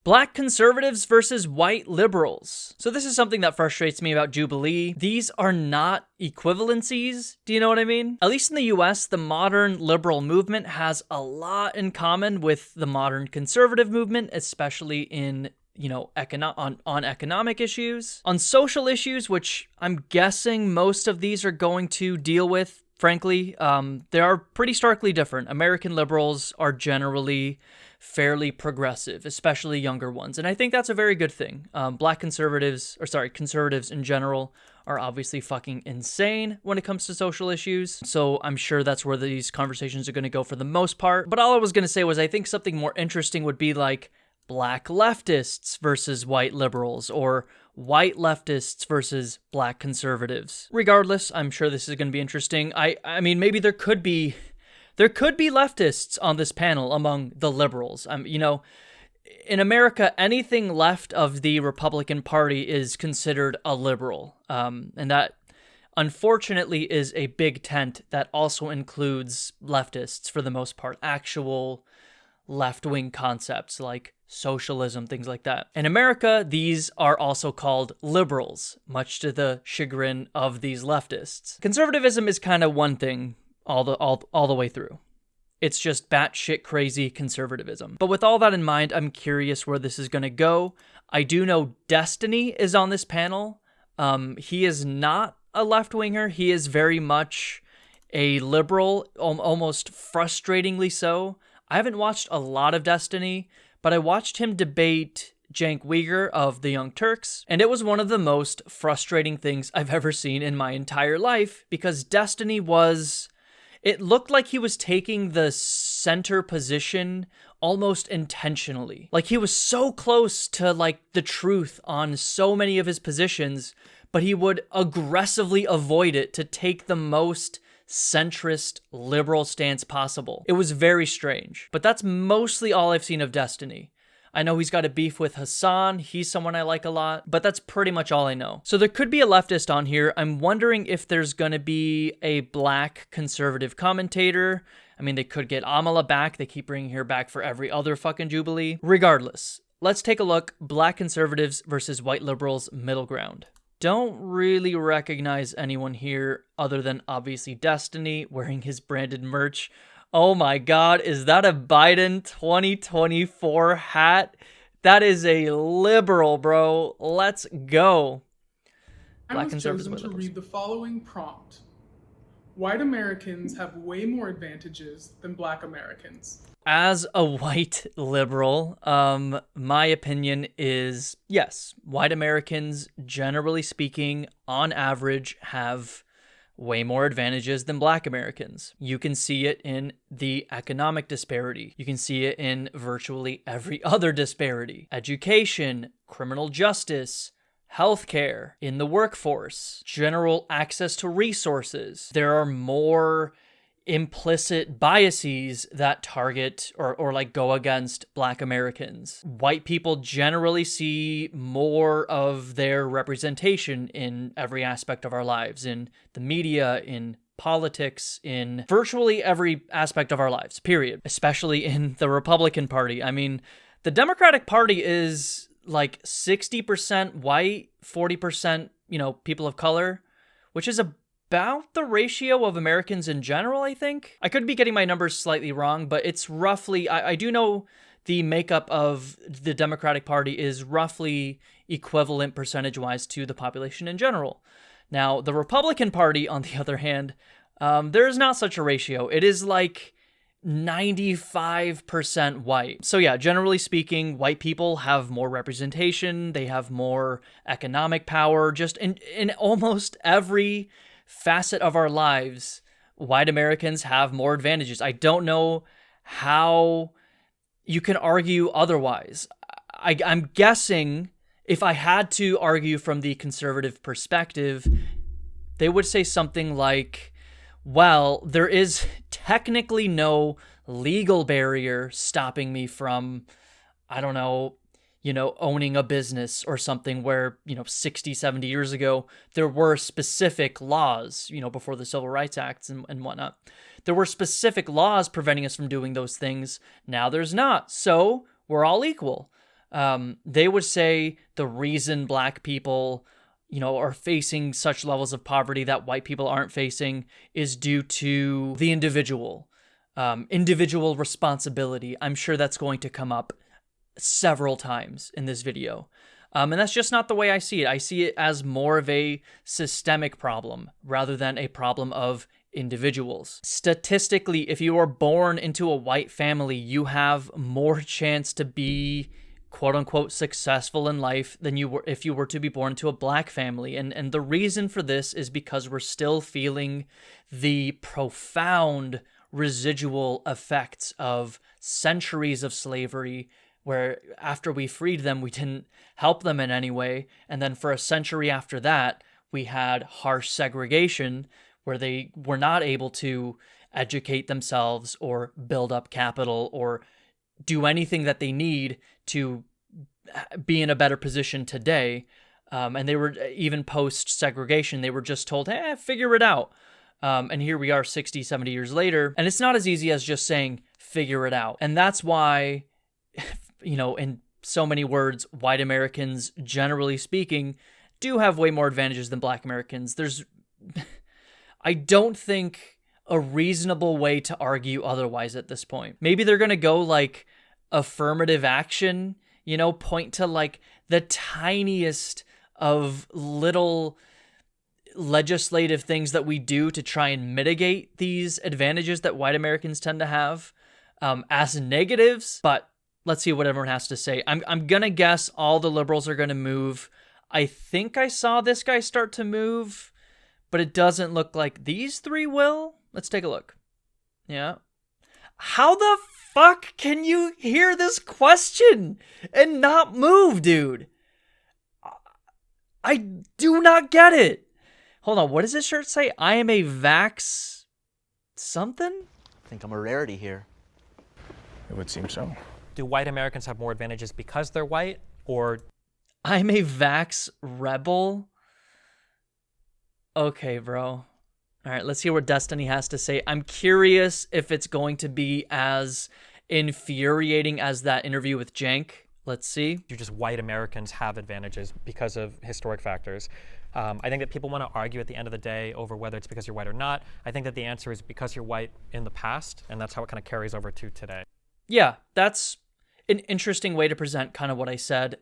Black conservatives versus white liberals. So this is something that frustrates me about Jubilee. These are not equivalencies. Do you know what I mean? At least in the US, the modern liberal movement has a lot in common with the modern conservative movement, especially in on economic issues. On social issues, which I'm guessing most of these are going to deal with, frankly, they are pretty starkly different. American liberals are generally fairly progressive, especially younger ones. And I think that's a very good thing. Conservatives in general are obviously fucking insane when it comes to social issues. So I'm sure that's where these conversations are going to go for the most part. But all I was going to say was I think something more interesting would be like black leftists versus white liberals, or white leftists versus black conservatives. Regardless, I'm sure this is going to be interesting. I mean, maybe there could be leftists on this panel among the liberals. In America, anything left of the Republican Party is considered a liberal. And that, unfortunately, is a big tent that also includes leftists for the most part, actual left-wing concepts like socialism, things like that. In America, these are also called liberals, much to the chagrin of these leftists. Conservatism is kind of one thing all the way through. It's just batshit crazy conservatism. But with all that in mind, I'm curious where this is going to go. I do know Destiny is on this panel. He is not a left-winger. He is very much a liberal, almost frustratingly so. I haven't watched a lot of Destiny, but I watched him debate Cenk Uygur of the Young Turks, and it was one of the most frustrating things I've ever seen in my entire life, because Destiny it looked like he was taking the center position almost intentionally. Like he was so close to the truth on so many of his positions, but he would aggressively avoid it to take the most centrist liberal stance possible. It was very strange, but that's mostly all I've seen of Destiny. I know he's got a beef with Hassan. He's someone I like a lot, but that's pretty much all I know. So there could be a leftist on here. I'm wondering if there's going to be a black conservative commentator. I mean, they could get Amala back. They keep bringing her back for every other fucking Jubilee. Regardless, let's take a look. Black conservatives versus white liberals, middle ground. Don't really recognize anyone here other than obviously Destiny wearing his branded merch. Oh my God, is that a Biden 2024 hat? That is a liberal, bro. Let's go. I was chosen to read the following prompt. White Americans have way more advantages than Black Americans. As a white liberal, my opinion is yes, white Americans, generally speaking, on average, have way more advantages than Black Americans. You can see it in the economic disparity. You can see it in virtually every other disparity. Education, criminal justice, healthcare, in the workforce, general access to resources. There are more implicit biases that target or go against Black Americans. White people generally see more of their representation in every aspect of our lives, in the media, in politics, in virtually every aspect of our lives, period. Especially in the Republican Party. I mean, the Democratic Party is 60% white, 40%, people of color, which is about the ratio of Americans in general, I think. I could be getting my numbers slightly wrong, but it's roughly, I do know the makeup of the Democratic Party is roughly equivalent percentage-wise to the population in general. Now, the Republican Party, on the other hand, there is not such a ratio. It is 95% white. So yeah, generally speaking, white people have more representation. They have more economic power. Just in almost every facet of our lives, white Americans have more advantages. I don't know how you can argue otherwise. I'm guessing if I had to argue from the conservative perspective, they would say something like, well, there is technically no legal barrier stopping me from, I don't know, owning a business or something where, 60, 70 years ago, there were specific laws, before the Civil Rights Acts and whatnot. There were specific laws preventing us from doing those things. Now there's not. So we're all equal. They would say the reason black people, are facing such levels of poverty that white people aren't facing is due to the individual responsibility. I'm sure that's going to come up several times in this video. And that's just not the way I see it. I see it as more of a systemic problem rather than a problem of individuals. Statistically, if you are born into a white family, you have more chance to be quote unquote successful in life than you were if you were to be born into a black family. And the reason for this is because we're still feeling the profound residual effects of centuries of slavery, where after we freed them, we didn't help them in any way. And then for a century after that, we had harsh segregation where they were not able to educate themselves or build up capital or do anything that they need to be in a better position today. And they were, even post-segregation, they were just told, hey, figure it out. And here we are 60, 70 years later. And it's not as easy as just saying, figure it out. And that's why, in so many words, white Americans, generally speaking, do have way more advantages than black Americans. I don't think a reasonable way to argue otherwise at this point. Maybe they're going to go like affirmative action, point to like the tiniest of little legislative things that we do to try and mitigate these advantages that white Americans tend to have as negatives. But let's see what everyone has to say. I'm going to guess all the liberals are going to move. I think I saw this guy start to move, but it doesn't look like these three will. Let's take a look. Yeah. How the fuck can you hear this question and not move, dude? I do not get it. Hold on, what does this shirt say? I am a vax something? I think I'm a rarity here. It would seem so. Do white Americans have more advantages because they're white, or... I'm a vax rebel? Okay, bro. All right, let's hear what Destiny has to say. I'm curious if it's going to be as infuriating as that interview with Jank. Let's see. Do just white Americans have advantages because of historic factors? I think that people want to argue at the end of the day over whether it's because you're white or not. I think that the answer is because you're white in the past, and that's how it kind of carries over to today. Yeah, that's an interesting way to present kind of what I said.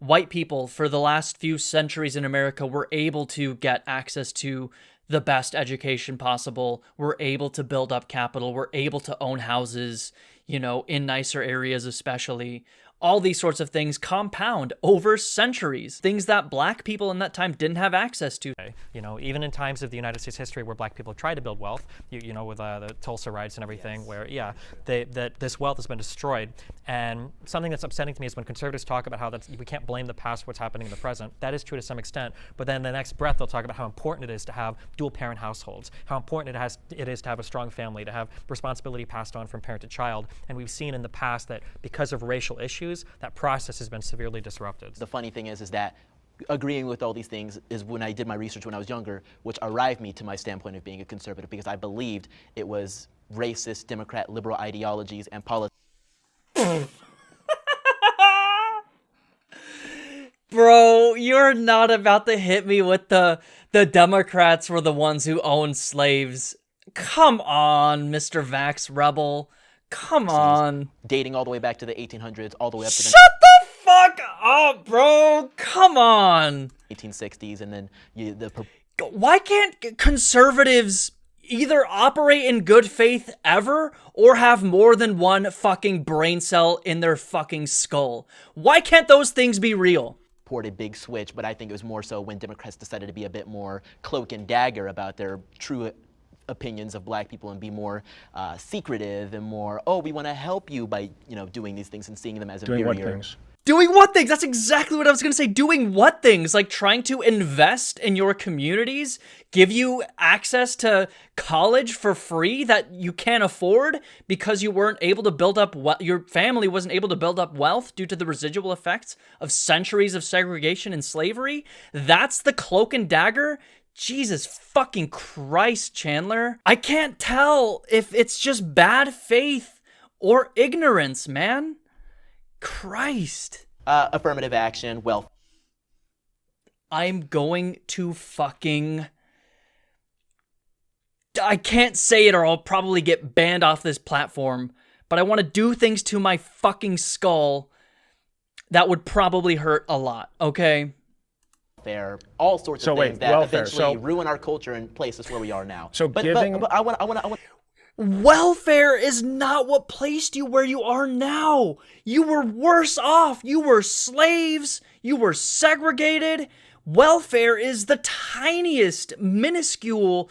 White people for the last few centuries in America were able to get access to the best education possible. We're able to build up capital. We're able to own houses, in nicer areas especially. All these sorts of things compound over centuries. Things that black people in that time didn't have access to. Even in times of the United States history where black people tried to build wealth, with the Tulsa riots and everything, yes. Where, that this wealth has been destroyed. And something that's upsetting to me is when conservatives talk about how we can't blame the past for what's happening in the present. That is true to some extent. But then the next breath, they'll talk about how important it is to have dual-parent households, how important it is to have a strong family, to have responsibility passed on from parent to child. And we've seen in the past that because of racial issues, that process has been severely disrupted. The funny thing is that agreeing with all these things is when I did my research when I was younger, which arrived me to my standpoint of being a conservative, because I believed it was racist, Democrat, liberal ideologies and politics. Bro, you're not about to hit me with the Democrats were the ones who owned slaves. Come on, Mr. Vax Rebel. Come on. Dating all the way back to the 1800s, all the way up to the... Shut the fuck up, bro. Come on. 1860s, and then Why can't conservatives either operate in good faith ever or have more than one fucking brain cell in their fucking skull? Why can't those things be real? A big switch, but I think it was more so when Democrats decided to be a bit more cloak and dagger about their true opinions of black people and be more secretive and more, we want to help you by, doing these things and seeing them as inferior. Doing what things? Doing what things? That's exactly what I was going to say. Doing what things? Like trying to invest in your communities, give you access to college for free that you can't afford because you weren't able to build up your family wasn't able to build up wealth due to the residual effects of centuries of segregation and slavery. That's the cloak and dagger. Jesus fucking Christ, Chandler. I can't tell if it's just bad faith or ignorance, man. Christ. Affirmative action, welfare. I'm going to fucking... I can't say it or I'll probably get banned off this platform, but I want to do things to my fucking skull that would probably hurt a lot, okay? Welfare, all sorts of things that welfare, eventually ruin our culture and place us where we are now. So but I want. Welfare is not what placed you where you are now. You were worse off. You were slaves. You were segregated. Welfare is the tiniest, minuscule,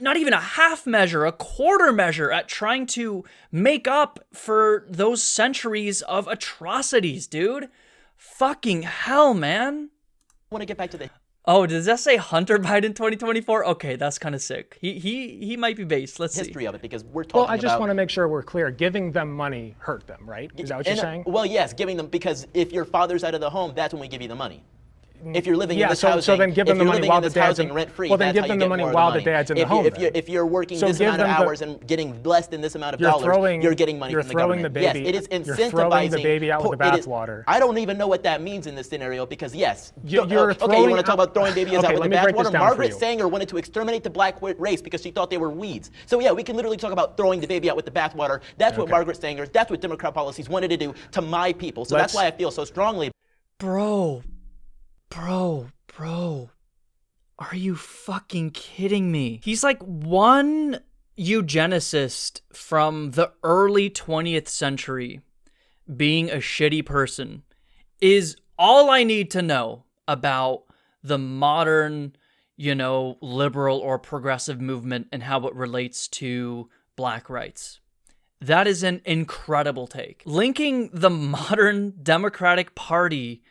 not even a half measure, a quarter measure at trying to make up for those centuries of atrocities, dude. Fucking hell, man. I want to get back to the... Oh, does that say Hunter Biden 2024? Okay, that's kind of sick. He might be based. Let's see. history of it, because we're talking about... Well, I just want to make sure we're clear. Giving them money hurt them, right? Is that what you're saying? Well, yes, giving them, because if your father's out of the home, that's when we give you the money. If you're living in this housing, so then give them the money while the dad's in rent-free, well, then give them the money while the dad's in the home. If you're working this amount of hours and getting less than this amount of dollars, you're getting money from the government. Yes, it is incentivizing. You're throwing the baby out with the bathwater. I don't even know what that means in this scenario, because yes, okay, you want to talk about throwing babies out with the bathwater? Margaret Sanger wanted to exterminate the black race because she thought they were weeds. So yeah, we can literally talk about throwing the baby out with the bathwater. That's what Margaret Sanger, that's what Democrat policies wanted to do to my people. So that's why I feel so strongly. Bro, are you fucking kidding me? He's like one eugenicist from the early 20th century being a shitty person is all I need to know about the modern, liberal or progressive movement and how it relates to black rights. That is an incredible take. Linking the modern Democratic Party,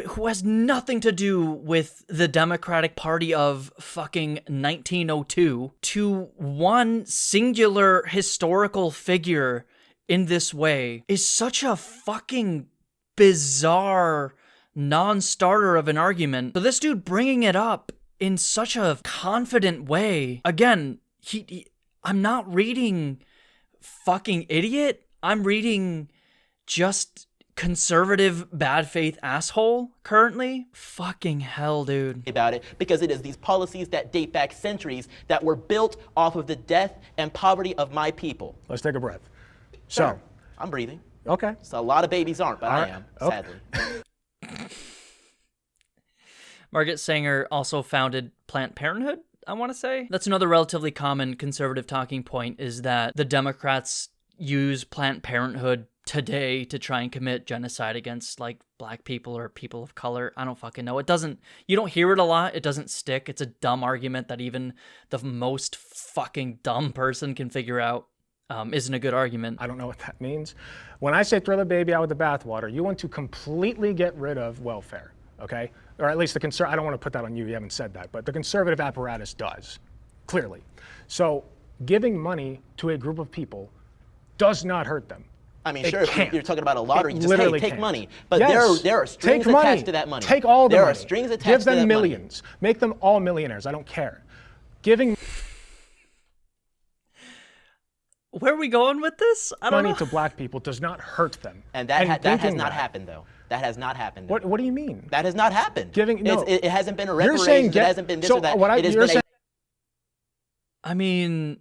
who has nothing to do with the Democratic Party of fucking 1902, to one singular historical figure in this way is such a fucking bizarre non-starter of an argument. So this dude bringing it up in such a confident way, again, I'm not reading fucking idiot. I'm reading just conservative bad faith asshole currently. Fucking hell, dude. About it, because it is these policies that date back centuries that were built off of the death and poverty of my people. Let's take a breath. Sure. I'm breathing. Okay. So a lot of babies aren't, but I am, sadly. Margaret Sanger also founded Planned Parenthood, I want to say. That's another relatively common conservative talking point, is that the Democrats use Planned Parenthood today to try and commit genocide against like black people or people of color. I don't fucking know. You don't hear it a lot. It doesn't stick. It's a dumb argument that even the most fucking dumb person can figure out isn't a good argument. I don't know what that means. When I say throw the baby out with the bathwater, you want to completely get rid of welfare, okay? Or at least I don't want to put that on you. You haven't said that, but the conservative apparatus does, clearly. So giving money to a group of people does not hurt them. I mean, sure, if you're talking about a lottery, you just, hey, take money. But yes, there are strings attached to that money. Take all the money. There are strings attached to that money. Give them millions. Make them all millionaires. I don't care. Giving Where are we going with this? I don't know. Money to black people does not hurt them. And that has not happened, though. That has not happened. What do you mean? That has not happened. It hasn't been a reparations. It hasn't been this or that. It has been I mean,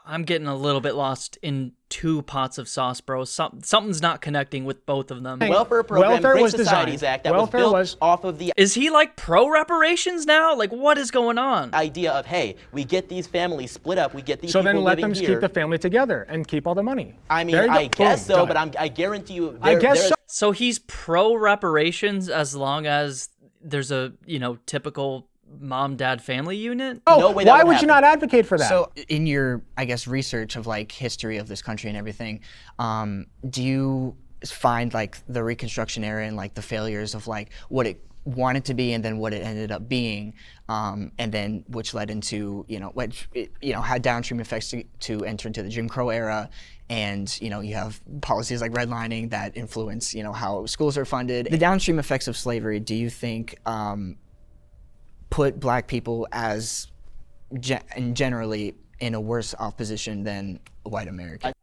I'm getting a little bit lost in two pots of sauce, bro. Something's not connecting with both of them. Welfare program, Great Societies Act, that was built off of the... Is he like pro-reparations now? Like, what is going on? Idea of, hey, we get these families split up, we get these people living here. So then let them keep the family together and keep all the money. I mean, I guess so, but I guarantee you... I guess so. So he's pro-reparations as long as there's a, typical mom-dad family unit? Oh, no way. Why would you not advocate for that? So in your, I guess, research of like history of this country and everything, do you find like the Reconstruction era and like the failures of like what it wanted to be and then what it ended up being, and then which led into, had downstream effects to enter into the Jim Crow era, and you have policies like redlining that influence how schools are funded. The downstream effects of slavery, do you think put black people generally in a worse off position than white Americans?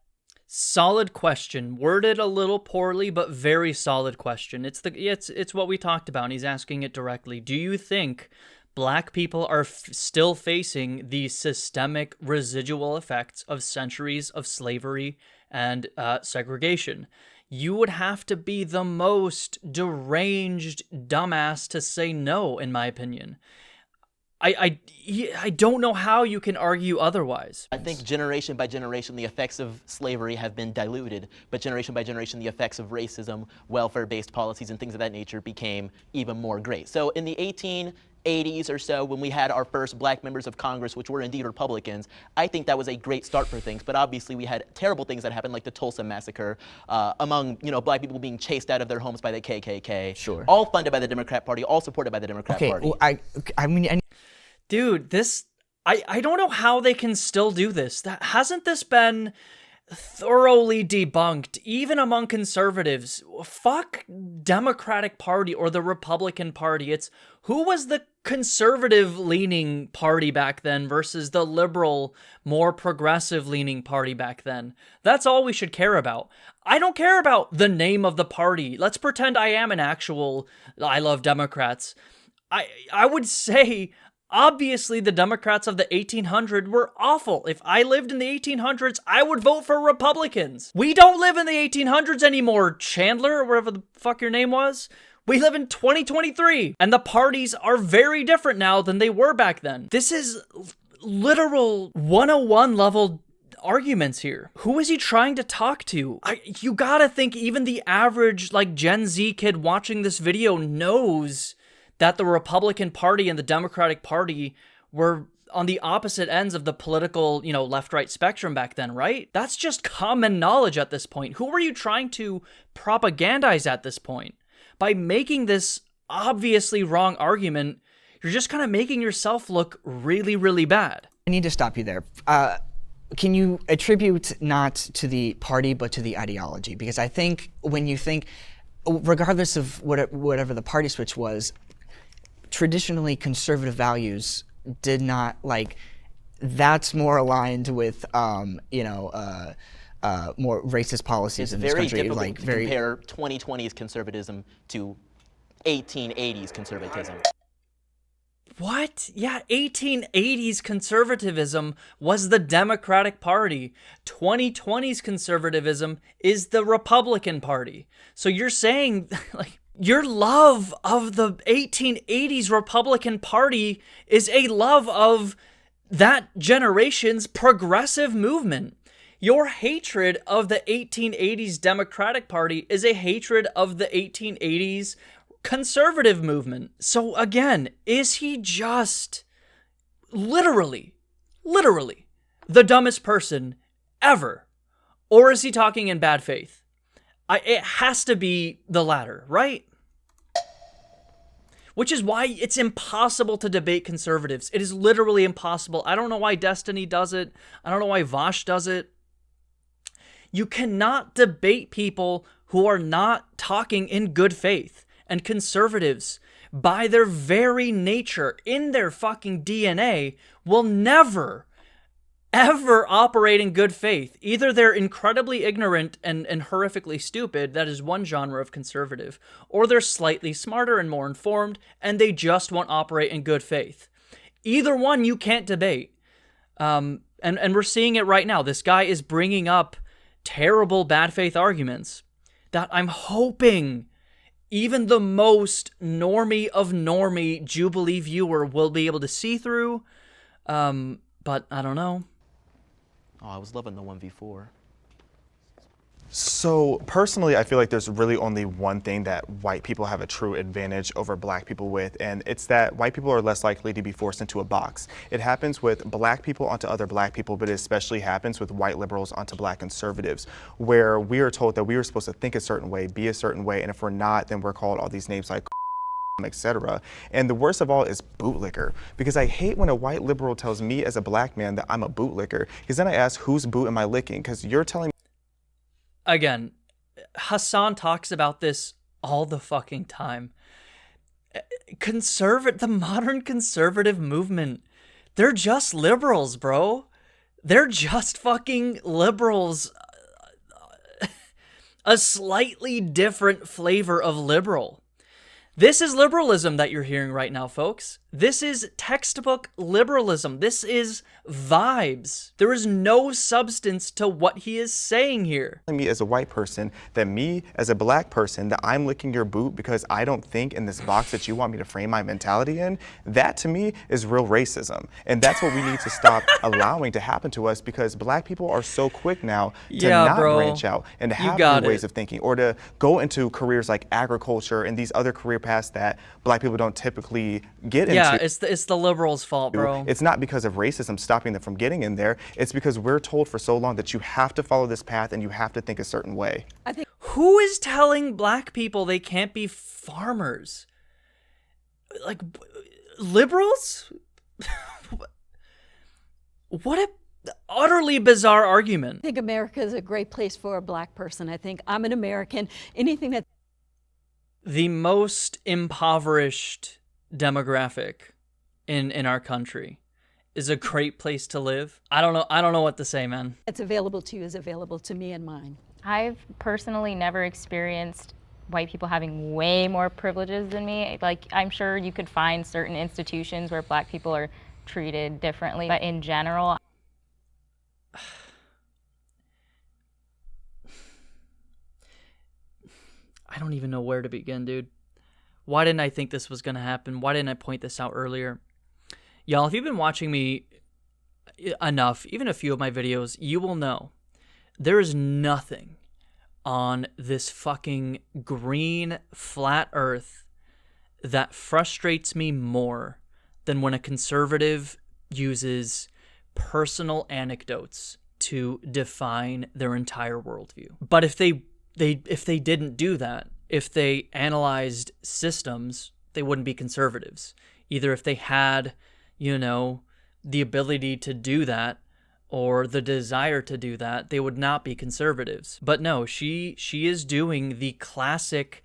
Solid question, worded a little poorly, but very solid question. It's what we talked about, and he's asking it directly. Do you think Black people are still facing the systemic residual effects of centuries of slavery and segregation? You would have to be the most deranged dumbass to say no, in my opinion. I don't know how you can argue otherwise. I think generation by generation, the effects of slavery have been diluted, but generation by generation, the effects of racism, welfare-based policies, and things of that nature became even more great. So in the 1880s or so, when we had our first Black members of Congress, which were indeed Republicans, I think that was a great start for things. But obviously, we had terrible things that happened, like the Tulsa massacre, among Black people being chased out of their homes by the KKK. Sure. All funded by the Democrat Party, all supported by the Democrat Party. Well, I mean, Dude, I don't know how they can still do this. Hasn't this been thoroughly debunked, even among conservatives? Fuck Democratic Party or the Republican Party. It's who was the conservative-leaning party back then versus the liberal, more progressive-leaning party back then. That's all we should care about. I don't care about the name of the party. Let's pretend I am an actual I love Democrats. I would say, obviously, the Democrats of the 1800s were awful. If I lived in the 1800s, I would vote for Republicans. We don't live in the 1800s anymore, Chandler, or whatever the fuck your name was. We live in 2023, and the parties are very different now than they were back then. This is literal 101 level arguments here. Who is he trying to talk to? You gotta think even the average, Gen Z kid watching this video knows that the Republican Party and the Democratic Party were on the opposite ends of the political, left-right spectrum back then, right? That's just common knowledge at this point. Who were you trying to propagandize at this point? By making this obviously wrong argument, you're just kind of making yourself look really, really bad. I need to stop you there. Can you attribute not to the party, but to the ideology? Because I think when you think, regardless of whatever the party switch was, traditionally conservative values did not that's more aligned with more racist policies in this country. It's very difficult to compare 2020's conservatism to 1880s conservatism. What? Yeah, 1880s conservatism was the Democratic Party. 2020's conservatism is the Republican Party. So you're saying, your love of the 1880s Republican Party is a love of that generation's progressive movement. Your hatred of the 1880s Democratic Party is a hatred of the 1880s conservative movement. So again, is he just literally the dumbest person ever? Or is he talking in bad faith? It has to be the latter, right? Which is why it's impossible to debate conservatives. It is literally impossible. I don't know why Destiny does it. I don't know why Vosh does it. You cannot debate people who are not talking in good faith. And conservatives, by their very nature, in their fucking DNA, will never, ever operate in good faith. Either they're incredibly ignorant and horrifically stupid, that is one genre of conservative, or they're slightly smarter and more informed, and they just won't operate in good faith. Either one you can't debate. And we're seeing it right now. This guy is bringing up terrible bad faith arguments that I'm hoping even the most normie of normie Jubilee viewer will be able to see through. But I don't know. Oh, I was loving the 1v4. So personally, I feel like there's really only one thing that white people have a true advantage over black people with, and it's that white people are less likely to be forced into a box. It happens with black people onto other black people, but it especially happens with white liberals onto black conservatives, where we are told that we are supposed to think a certain way, be a certain way, and if we're not, then we're called all these names like etc. And the worst of all is bootlicker, because I hate when a white liberal tells me as a black man that I'm a bootlicker, because then I ask, whose boot am I licking? Because you're telling me. Again, Hassan talks about this all the fucking time. The modern conservative movement, they're just liberals, bro. They're just fucking liberals a slightly different flavor of liberal. This is liberalism that you're hearing right now, folks. This is textbook liberalism. This is vibes. There is no substance to what he is saying here. Me as a white person, that me as a black person, that I'm licking your boot because I don't think in this box that you want me to frame my mentality in, that to me is real racism. And that's what we need to stop allowing to happen to us, because black people are so quick now to not branch out and to have new ways of thinking, or to go into careers like agriculture and these other career paths that black people don't typically get into. Yeah, it's the liberals' fault, bro. It's not because of racism stopping them from getting in there. It's because we're told for so long that you have to follow this path and you have to think a certain way. Who is telling black people they can't be farmers? Like, liberals? What a utterly bizarre argument. I think America is a great place for a black person. I think I'm an American. Anything that the most impoverished demographic in our country is a great place to live. I don't know what to say, man. that's available to you is available to me and mine. I've personally never experienced white people having way more privileges than me. Like, I'm sure you could find certain institutions where black people are treated differently, but in general, I don't even know where to begin, dude. Why didn't I think this was going to happen? Why didn't I point this out earlier? Y'all, if you've been watching me enough, even a few of my videos, you will know there is nothing on this fucking green flat earth that frustrates me more than when a conservative uses personal anecdotes to define their entire worldview. But if they didn't do that, if they analyzed systems, they wouldn't be conservatives. Either if they had, the ability to do that or the desire to do that, they would not be conservatives. But no, she is doing the classic,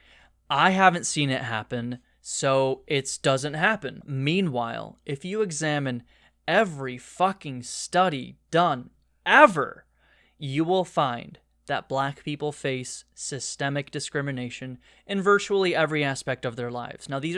I haven't seen it happen, so it doesn't happen. Meanwhile, if you examine every fucking study done ever, you will find that black people face systemic discrimination in virtually every aspect of their lives. Now, these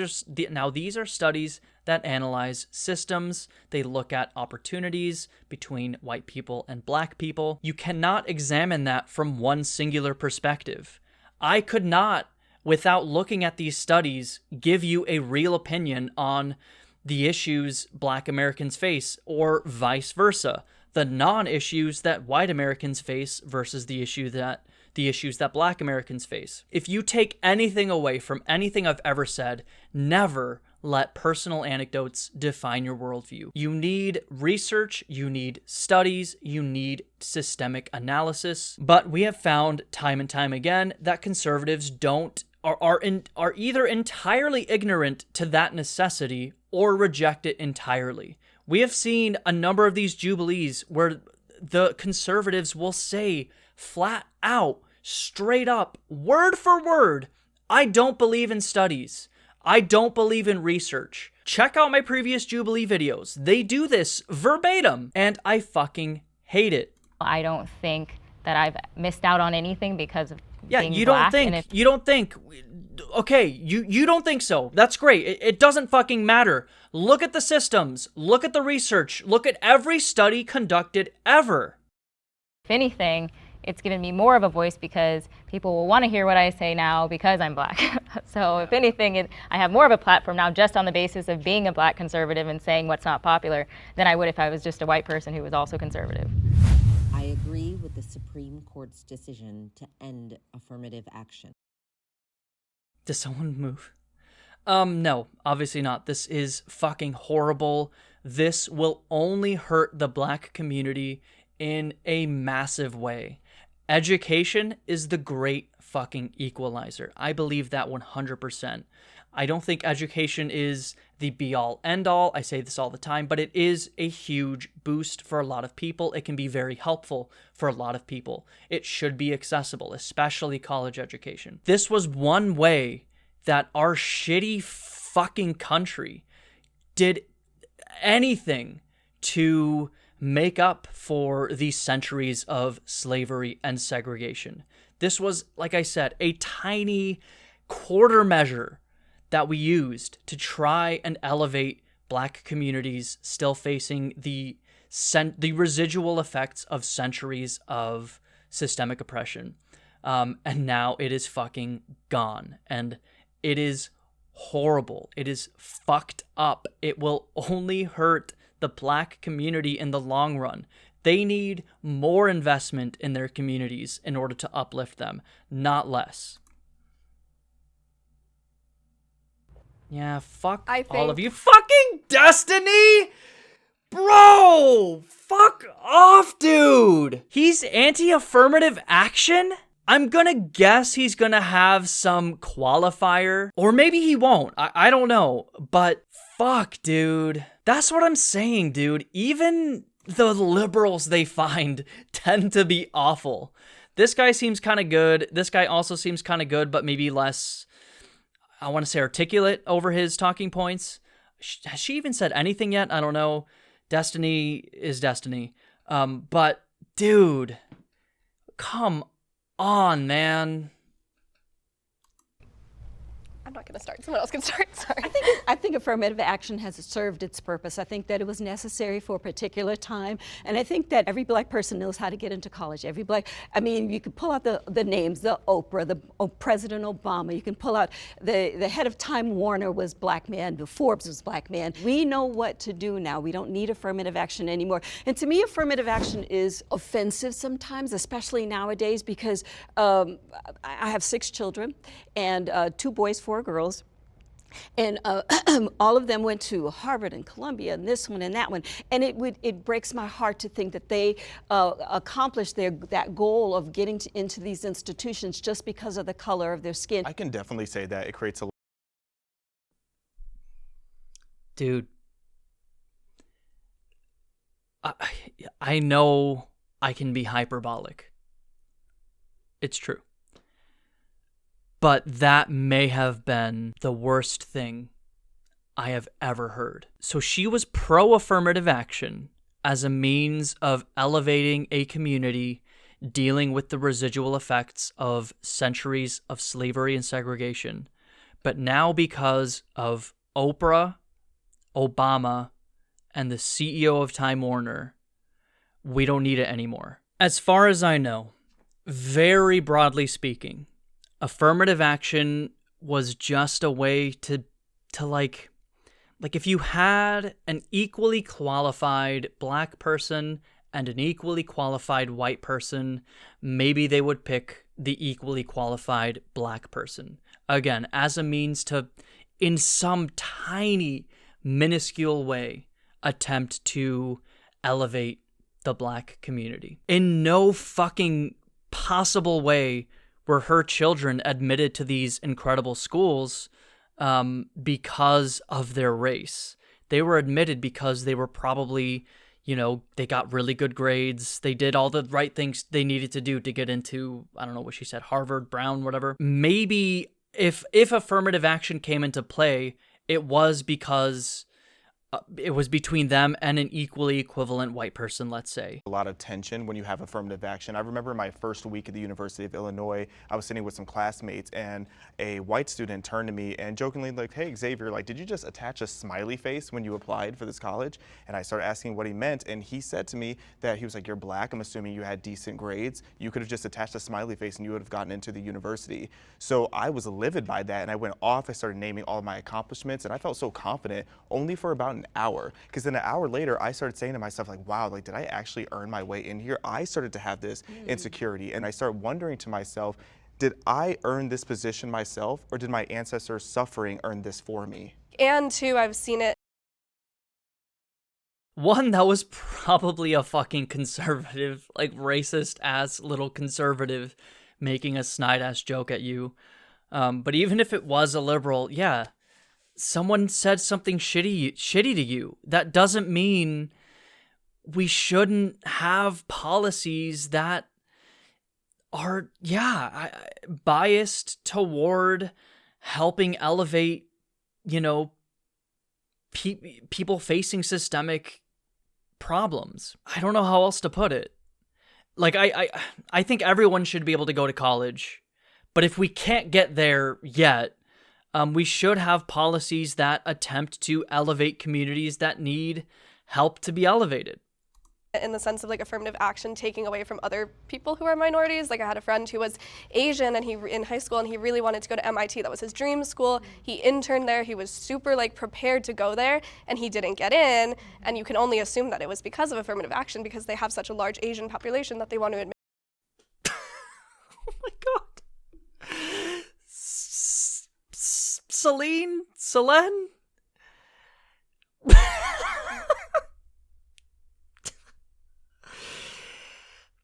are studies that analyze systems. They look at opportunities between white people and black people. You cannot examine that from one singular perspective. I could not, without looking at these studies, give you a real opinion on the issues black Americans face, or vice versa. The non-issues that white Americans face versus the issues that black Americans face. If you take anything away from anything I've ever said, never let personal anecdotes define your worldview. You need research, you need studies, you need systemic analysis. But we have found time and time again that conservatives are either entirely ignorant to that necessity or reject it entirely. We have seen a number of these jubilees where the conservatives will say flat out, straight up, word for word, I don't believe in studies. I don't believe in research. Check out my previous Jubilee videos. They do this verbatim, and I fucking hate it. I don't think that I've missed out on anything because of being you black. You don't think, okay, you don't think so. That's great. It doesn't fucking matter. Look at the systems. Look at the research. Look at every study conducted ever. If anything, it's given me more of a voice because people will want to hear what I say now because I'm black. So if anything, I have more of a platform now just on the basis of being a black conservative and saying what's not popular than I would if I was just a white person who was also conservative. I agree with the Supreme Court's decision to end affirmative action. Does someone move? No, obviously not. This is fucking horrible. This will only hurt the black community in a massive way. Education is the great fucking equalizer. I believe that 100%. I don't think education is the be-all, end-all. I say this all the time, but it is a huge boost for a lot of people. It can be very helpful for a lot of people. It should be accessible, especially college education. This was one way that our shitty fucking country did anything to make up for these centuries of slavery and segregation. This was, like I said, a tiny quarter measure that we used to try and elevate Black communities still facing the residual effects of centuries of systemic oppression. And now it is fucking gone. And it is horrible. It is fucked up. It will only hurt the Black community in the long run. They need more investment in their communities in order to uplift them, not less. Yeah, fuck all of you. Fucking Destiny! Bro! Fuck off, dude! He's anti-affirmative action? I'm gonna guess he's gonna have some qualifier. Or maybe he won't. I don't know. But fuck, dude. That's what I'm saying, dude. Even the liberals they find tend to be awful. This guy seems kind of good. This guy also seems kind of good, but maybe less, I want to say, articulate over his talking points. Has she even said anything yet? I don't know. Destiny is destiny. But, dude, come on, man. I'm not going to start. Someone else can start. Sorry. I think affirmative action has served its purpose. I think that it was necessary for a particular time. And I think that every Black person knows how to get into college. Every Black, I mean, you can pull out the names, the Oprah, President Obama. You can pull out the head of Time Warner was Black man, the Forbes was Black man. We know what to do now. We don't need affirmative action anymore. And to me, affirmative action is offensive sometimes, especially nowadays, because I have 6 children and 2 boys, 4 girls. And all of them went to Harvard and Columbia and this one and that one. And it breaks my heart to think that they accomplished that goal of getting into these institutions just because of the color of their skin. I can definitely say that it creates a... Dude. I know I can be hyperbolic. It's true. But that may have been the worst thing I have ever heard. So she was pro-affirmative action as a means of elevating a community dealing with the residual effects of centuries of slavery and segregation. But now because of Oprah, Obama, and the CEO of Time Warner, we don't need it anymore. As far as I know, very broadly speaking, affirmative action was just a way to like if you had an equally qualified Black person and an equally qualified white person, maybe they would pick the equally qualified Black person. Again, as a means to, in some tiny, minuscule way, attempt to elevate the Black community. In no fucking possible way were her children admitted to these incredible schools because of their race. They were admitted because they were probably, they got really good grades. They did all the right things they needed to do to get into, I don't know what she said, Harvard, Brown, whatever. Maybe if affirmative action came into play, it was because it was between them and an equally equivalent white person, let's say. A lot of tension when you have affirmative action. I remember my first week at the University of Illinois, I was sitting with some classmates and a white student turned to me and jokingly like, hey, Xavier, like, did you just attach a smiley face when you applied for this college? And I started asking what he meant, and he said to me that he was like, you're Black, I'm assuming you had decent grades. You could have just attached a smiley face and you would have gotten into the university. So I was livid by that, and I went off, I started naming all of my accomplishments, and I felt so confident only for about an hour. Because then an hour later, I started saying to myself, like, wow, like, did I actually earn my way in here? I started to have this insecurity, and I started wondering to myself, did I earn this position myself, or did my ancestors' suffering earn this for me? And 2, I've seen it. 1, that was probably a fucking conservative, like racist-ass little conservative making a snide-ass joke at you. But even if it was a liberal, yeah, someone said something shitty to you. That doesn't mean we shouldn't have policies that are, biased toward helping elevate, people facing systemic problems. I don't know how else to put it. Like, I think everyone should be able to go to college. But if we can't get there yet, we should have policies that attempt to elevate communities that need help to be elevated. In the sense of like affirmative action taking away from other people who are minorities. Like I had a friend who was Asian and he in high school and he really wanted to go to MIT. That was his dream school. He interned there. He was super like prepared to go there and he didn't get in. And you can only assume that it was because of affirmative action because they have such a large Asian population that they want to admit. Oh my God. Selene?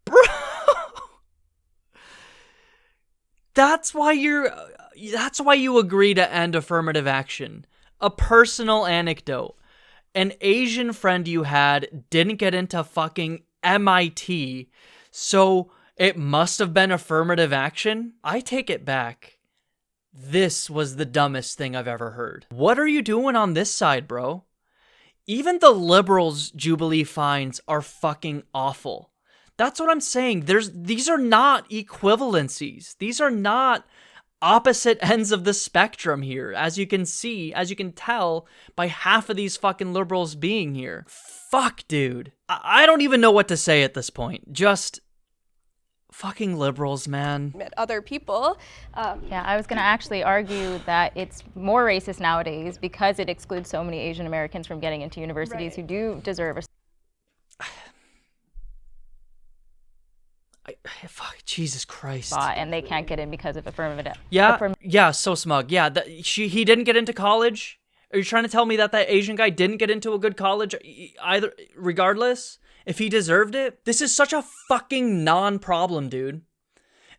Bro, that's why you agree to end affirmative action. A personal anecdote. An Asian friend you had didn't get into fucking MIT, so it must have been affirmative action? I take it back. This was the dumbest thing I've ever heard. What are you doing on this side, bro? Even the liberals' Jubilee fines are fucking awful. That's what I'm saying. These are not equivalencies. These are not opposite ends of the spectrum here, as you can see, as you can tell by half of these fucking liberals being here. Fuck, dude. I don't even know what to say at this point. Just fucking liberals, man. Admit other people. Yeah, I was going to actually argue that it's more racist nowadays because it excludes so many Asian Americans from getting into universities who do deserve a fuck, Jesus Christ. spot, and they can't get in because of affirmative. Yeah, so smug. Yeah, he didn't get into college. Are you trying to tell me that Asian guy didn't get into a good college either, regardless, if he deserved it? This is such a fucking non-problem, dude.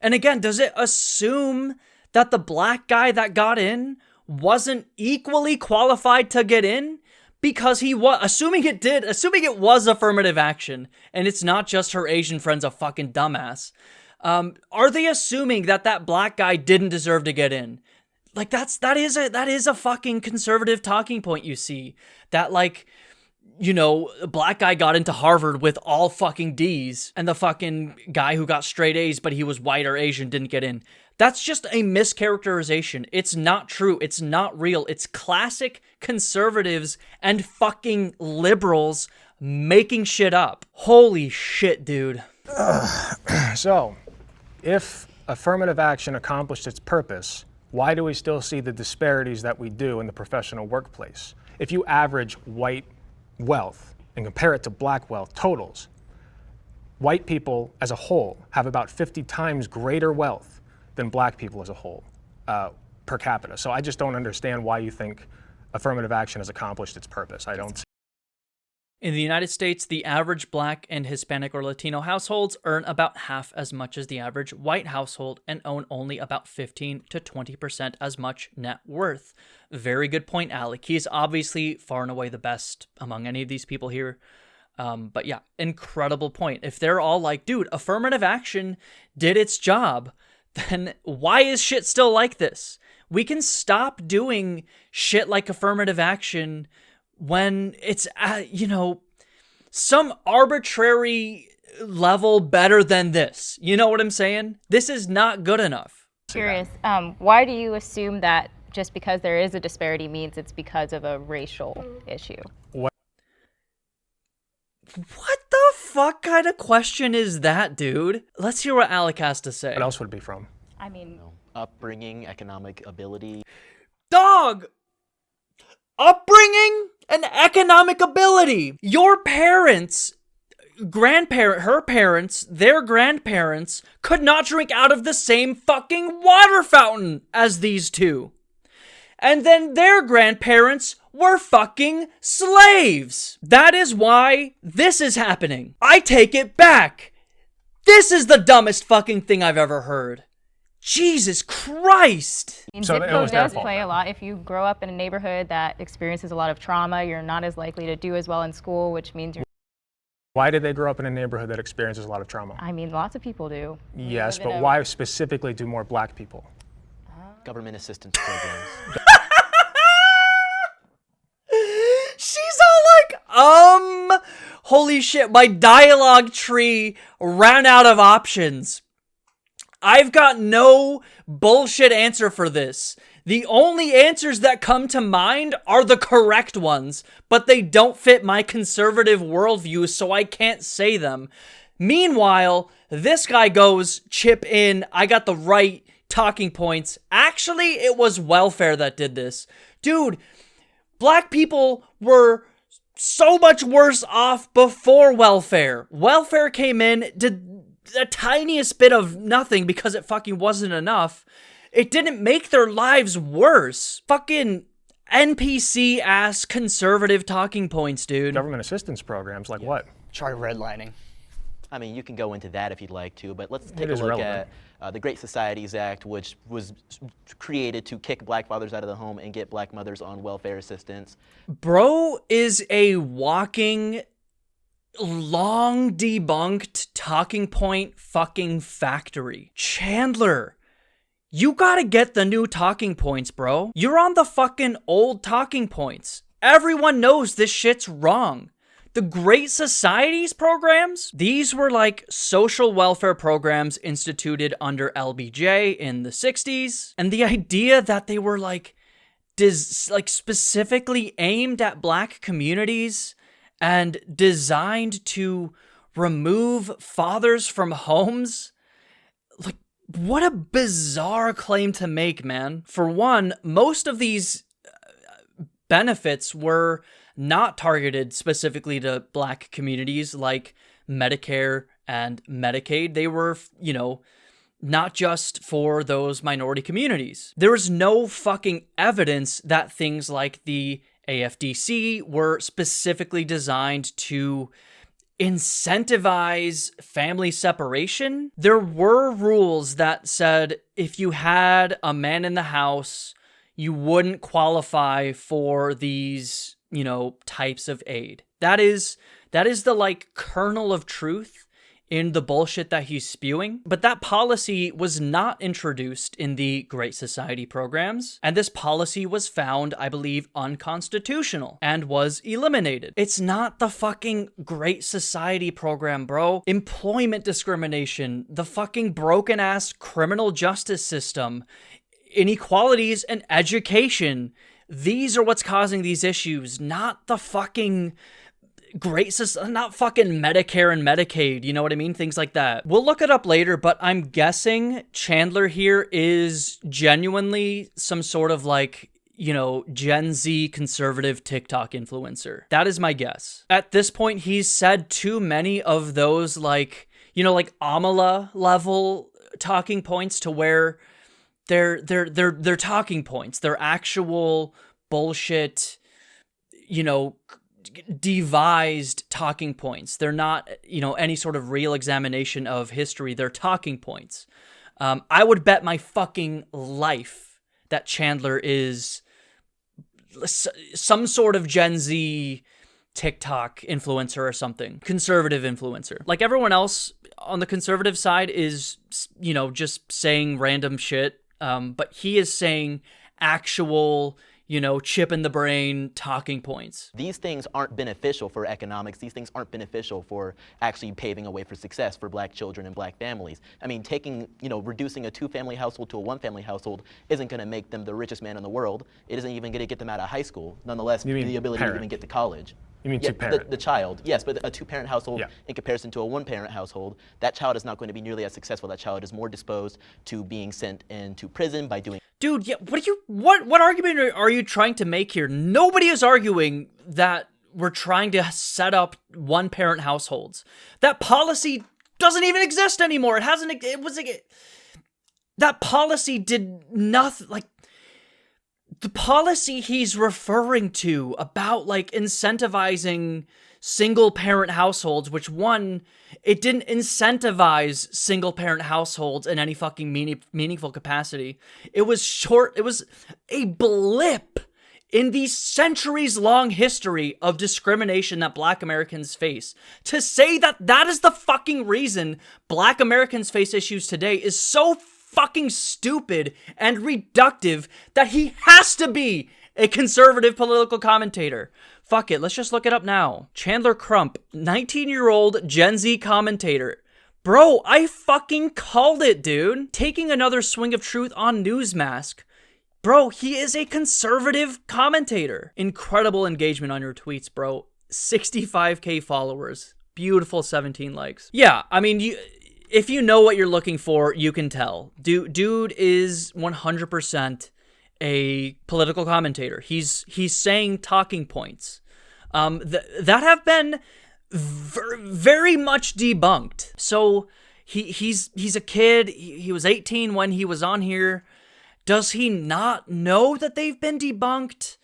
And again, does it assume that the black guy that got in wasn't equally qualified to get in? Because he was, assuming it was affirmative action, and it's not just her Asian friend's a fucking dumbass, are they assuming that black guy didn't deserve to get in? Like, that is a fucking conservative talking point, you see. That, like, you know, a black guy got into Harvard with all fucking D's, and the fucking guy who got straight A's, but he was white or Asian, didn't get in. That's just a mischaracterization. It's not true. It's not real. It's classic conservatives and fucking liberals making shit up. Holy shit, dude. So, if affirmative action accomplished its purpose, why do we still see the disparities that we do in the professional workplace? If you average white wealth and compare it to black wealth totals, white people as a whole have about 50 times greater wealth than black people as a whole per capita. So I just don't understand why you think affirmative action has accomplished its purpose. I don't. In the United States, the average black and Hispanic or Latino households earn about half as much as the average white household and own only about 15 to 20% as much net worth. Very good point, Alec. He is obviously far and away the best among any of these people here. But yeah, incredible point. If they're all like, dude, affirmative action did its job, then why is shit still like this? We can stop doing shit like affirmative action when it's, some arbitrary level better than this. You know what I'm saying? This is not good enough. Curious, why do you assume that just because there is a disparity means it's because of a racial issue? What the fuck kind of question is that, dude? Let's hear what Alec has to say. What else would it be from? I mean, upbringing, economic ability. Dog! Upbringing and economic ability. Your parents, her parents, their grandparents could not drink out of the same fucking water fountain as these two. And then their grandparents were fucking slaves. That is why this is happening. I take it back. This is the dumbest fucking thing I've ever heard. Jesus Christ. So zip code does play a lot. If you grow up in a neighborhood that experiences a lot of trauma, you're not as likely to do as well in school, which means you're... Why did they grow up in a neighborhood that experiences a lot of trauma? I mean, lots of people do. Yes, but why specifically do more black people? Government assistance programs. She's all like, holy Holy shit, my dialogue tree ran out of options. I've got no bullshit answer for this. The only answers that come to mind are the correct ones, but they don't fit my conservative worldview, so I can't say them. Meanwhile, this guy goes, chip in, I got the right talking points. Actually, it was welfare that did this. Dude, black people were so much worse off before welfare. Welfare came in, did the tiniest bit of nothing because it fucking wasn't enough. It didn't make their lives worse. Fucking NPC-ass conservative talking points, dude. Government assistance programs, like what? Try redlining. I mean, you can go into that if you'd like to, but let's take a look at the Great Societies Act, which was created to kick black fathers out of the home and get black mothers on welfare assistance. Bro is a walking, long debunked talking point fucking factory. Chandler, you gotta get the new talking points, bro. You're on the fucking old talking points. Everyone knows this shit's wrong. The Great Societies programs, these were like social welfare programs instituted under LBJ in the 60s. And the idea that they were like specifically aimed at black communities and designed to remove fathers from homes, like, what a bizarre claim to make, man. For one, most of these benefits were not targeted specifically to black communities like Medicare and Medicaid. They were, you know, not just for those minority communities. There was no fucking evidence that things like the AFDC were specifically designed to incentivize family separation. There were rules that said if you had a man in the house, you wouldn't qualify for these, you know, types of aid. That is the like kernel of truth in the bullshit that he's spewing. But that policy was not introduced in the Great Society programs, and this policy was found, I believe, unconstitutional and was eliminated. It's not the fucking Great Society program, bro. Employment discrimination, the fucking broken ass criminal justice system, inequalities in education. These are what's causing these issues, not the fucking not fucking Medicare and Medicaid, you know what I mean? Things like that. We'll look it up later, but I'm guessing Chandler here is genuinely some sort of like, you know, Gen Z conservative TikTok influencer. That is my guess. At this point, he's said too many of those like, you know, like Amala level talking points to where they're talking points. They're actual bullshit, you know, devised talking points. They're not, you know, any sort of real examination of history. They're talking points. I would bet my fucking life that Chandler is some sort of Gen Z TikTok influencer or something. Conservative influencer. Like everyone else on the conservative side is, you know, just saying random shit. But he is saying actual, you know, chip in the brain talking points. These things aren't beneficial for economics. These things aren't beneficial for actually paving a way for success for black children and black families. I mean, reducing a 2-family household to a 1-family household isn't going to make them the richest man in the world. It isn't even going to get them out of high school. Nonetheless, the ability to even get to college. You mean two-parent? The child, yes, but a 2-parent household in comparison to a 1-parent household, that child is not going to be nearly as successful. That child is more disposed to being sent into prison by doing. Dude, yeah, what argument are you trying to make here? Nobody is arguing that we're trying to set up 1-parent households. That policy doesn't even exist anymore. That policy did nothing. Like, the policy he's referring to about like incentivizing single parent households, which one, it didn't incentivize single parent households in any fucking meaningful capacity. It was a blip in the centuries long history of discrimination that black Americans face. To say that that is the fucking reason black Americans face issues today is so fucking stupid and reductive that he has to be a conservative political commentator. Fuck it, let's just look it up now. Chandler Crump, 19-year-old Gen Z commentator. Bro, I fucking called it, dude. Taking another swing of truth on Newsmask. Bro, he is a conservative commentator. Incredible engagement on your tweets, bro. 65K followers. Beautiful 17 likes. Yeah, I mean, if you know what you're looking for, you can tell. Dude is 100% a political commentator. He's saying talking points that have been very much debunked. So he's a kid. He was 18 when he was on here. Does he not know that they've been debunked?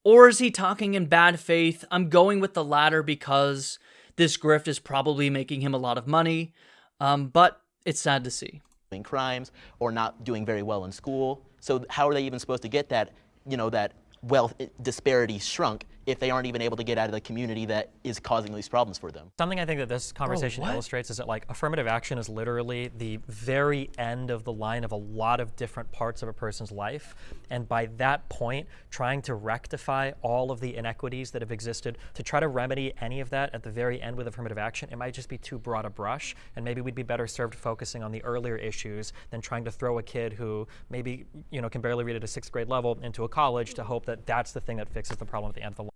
Or is he talking in bad faith? I'm going with the latter because this grift is probably making him a lot of money. But it's sad to see. Crimes or not doing very well in school. So how are they even supposed to get that, that wealth disparity shrunk if they aren't even able to get out of the community that is causing these problems for them? Something I think that this conversation illustrates is that affirmative action is literally the very end of the line of a lot of different parts of a person's life. And by that point, trying to rectify all of the inequities that have existed, to try to remedy any of that at the very end with affirmative action, it might just be too broad a brush. And maybe we'd be better served focusing on the earlier issues than trying to throw a kid who maybe, can barely read at a 6th grade level into a college to hope that that's the thing that fixes the problem at the end of the line.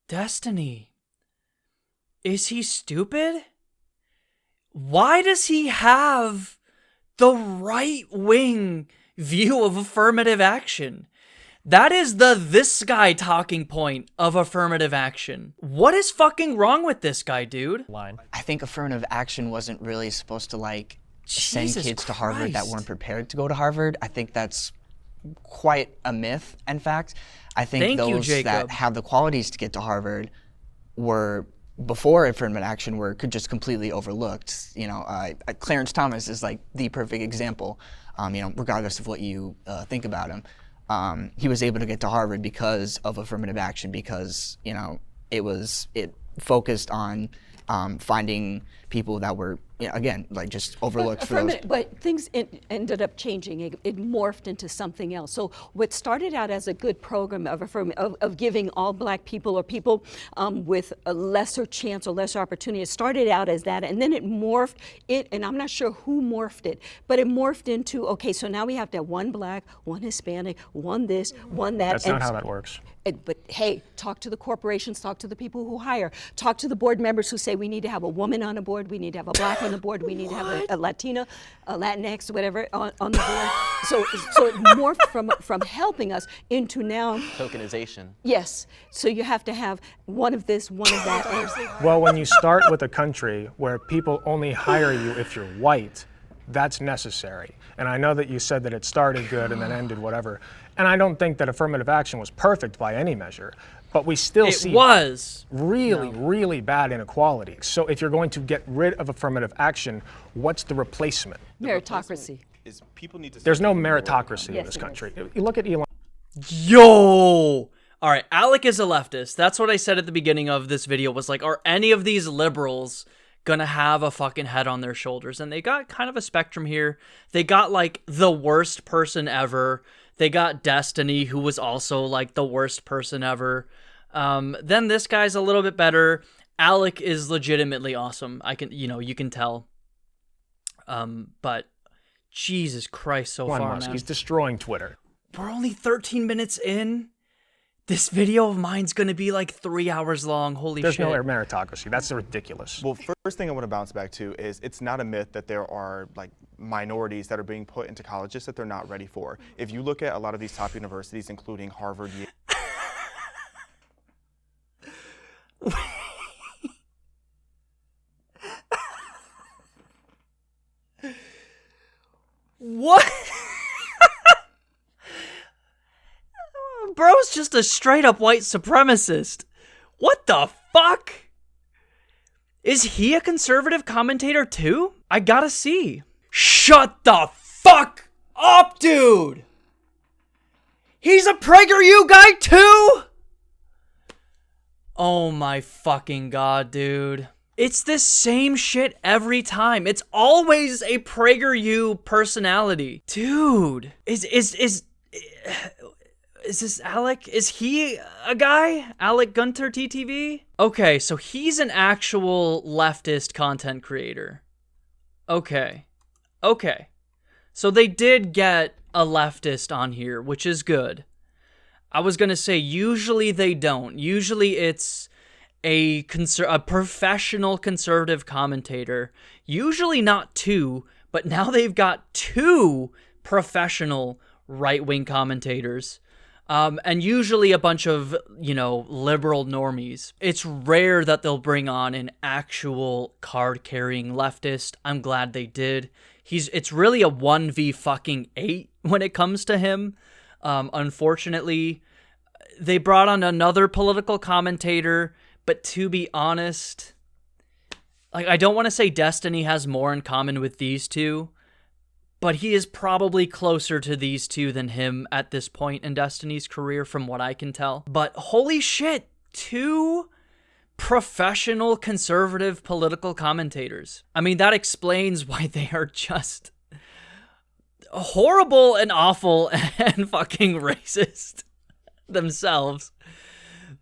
Destiny. Is he stupid? Why does he have the right-wing view of affirmative action? That is this guy talking point of affirmative action. What is fucking wrong with this guy, dude? I think affirmative action wasn't really supposed to send kids to Harvard that weren't prepared to go to Harvard. I think that's quite a myth, in fact. I think those that have the qualities to get to Harvard were, before affirmative action, could just completely overlooked. Clarence Thomas is the perfect example. Regardless of what you think about him, he was able to get to Harvard because of affirmative action, because it focused on finding people that were, just overlooked for those. But things ended up changing. It morphed into something else. So what started out as a good program of giving all black people or people with a lesser chance or lesser opportunity, it started out as that, and then it morphed and I'm not sure who morphed it, but it morphed into, okay, so now we have to have one black, one Hispanic, one this, one that. That's not how that works. But hey, talk to the corporations, talk to the people who hire, talk to the board members who say we need to have a woman on the board, we need to have a black on the board, we need to have a Latina, a Latinx, whatever on the board. So it morphed from helping us into now tokenization. Yes. So you have to have one of this, one of that. Well, when you start with a country where people only hire you if you're white, that's necessary. And I know that you said that it started good and then ended whatever. And I don't think that affirmative action was perfect by any measure, but we still see really bad inequality. So if you're going to get rid of affirmative action, what's the replacement? Meritocracy. There's no meritocracy in this country. You look at Elon. Yo! All right, Alec is a leftist. That's what I said at the beginning of this video, was are any of these liberals gonna have a fucking head on their shoulders? And they got kind of a spectrum here. They got the worst person ever. They got Destiny, who was also the worst person ever. Then this guy's a little bit better. Alec is legitimately awesome. You can tell. But Jesus Christ, so far, Musk, man. he's destroying Twitter. We're only 13 minutes in. This video of mine's gonna be 3 hours long. Holy shit. There's no meritocracy. That's ridiculous. Well, first thing I want to bounce back to is it's not a myth that there are minorities that are being put into colleges that they're not ready for. If you look at a lot of these top universities, including Harvard, What? Bro's just a straight up white supremacist. What the fuck? Is he a conservative commentator too? I gotta see. Shut the fuck up, dude! He's a PragerU guy too? Oh my fucking god, dude. It's the same shit every time. It's always a PragerU personality. Dude, is this Alec? Is he a guy? Alec Gunter TTV? Okay, so he's an actual leftist content creator. Okay. So they did get a leftist on here, which is good. I was going to say, usually they don't. Usually it's a professional conservative commentator. Usually not two, but now they've got two professional right-wing commentators. And usually a bunch of, liberal normies. It's rare that they'll bring on an actual card-carrying leftist. I'm glad they did. It's really a 1v8 when it comes to him. Unfortunately, they brought on another political commentator, but to be honest, I don't want to say Destiny has more in common with these two, but he is probably closer to these two than him at this point in Destiny's career, from what I can tell. But holy shit, two professional conservative political commentators. I mean, that explains why they are just horrible and awful and fucking racist themselves.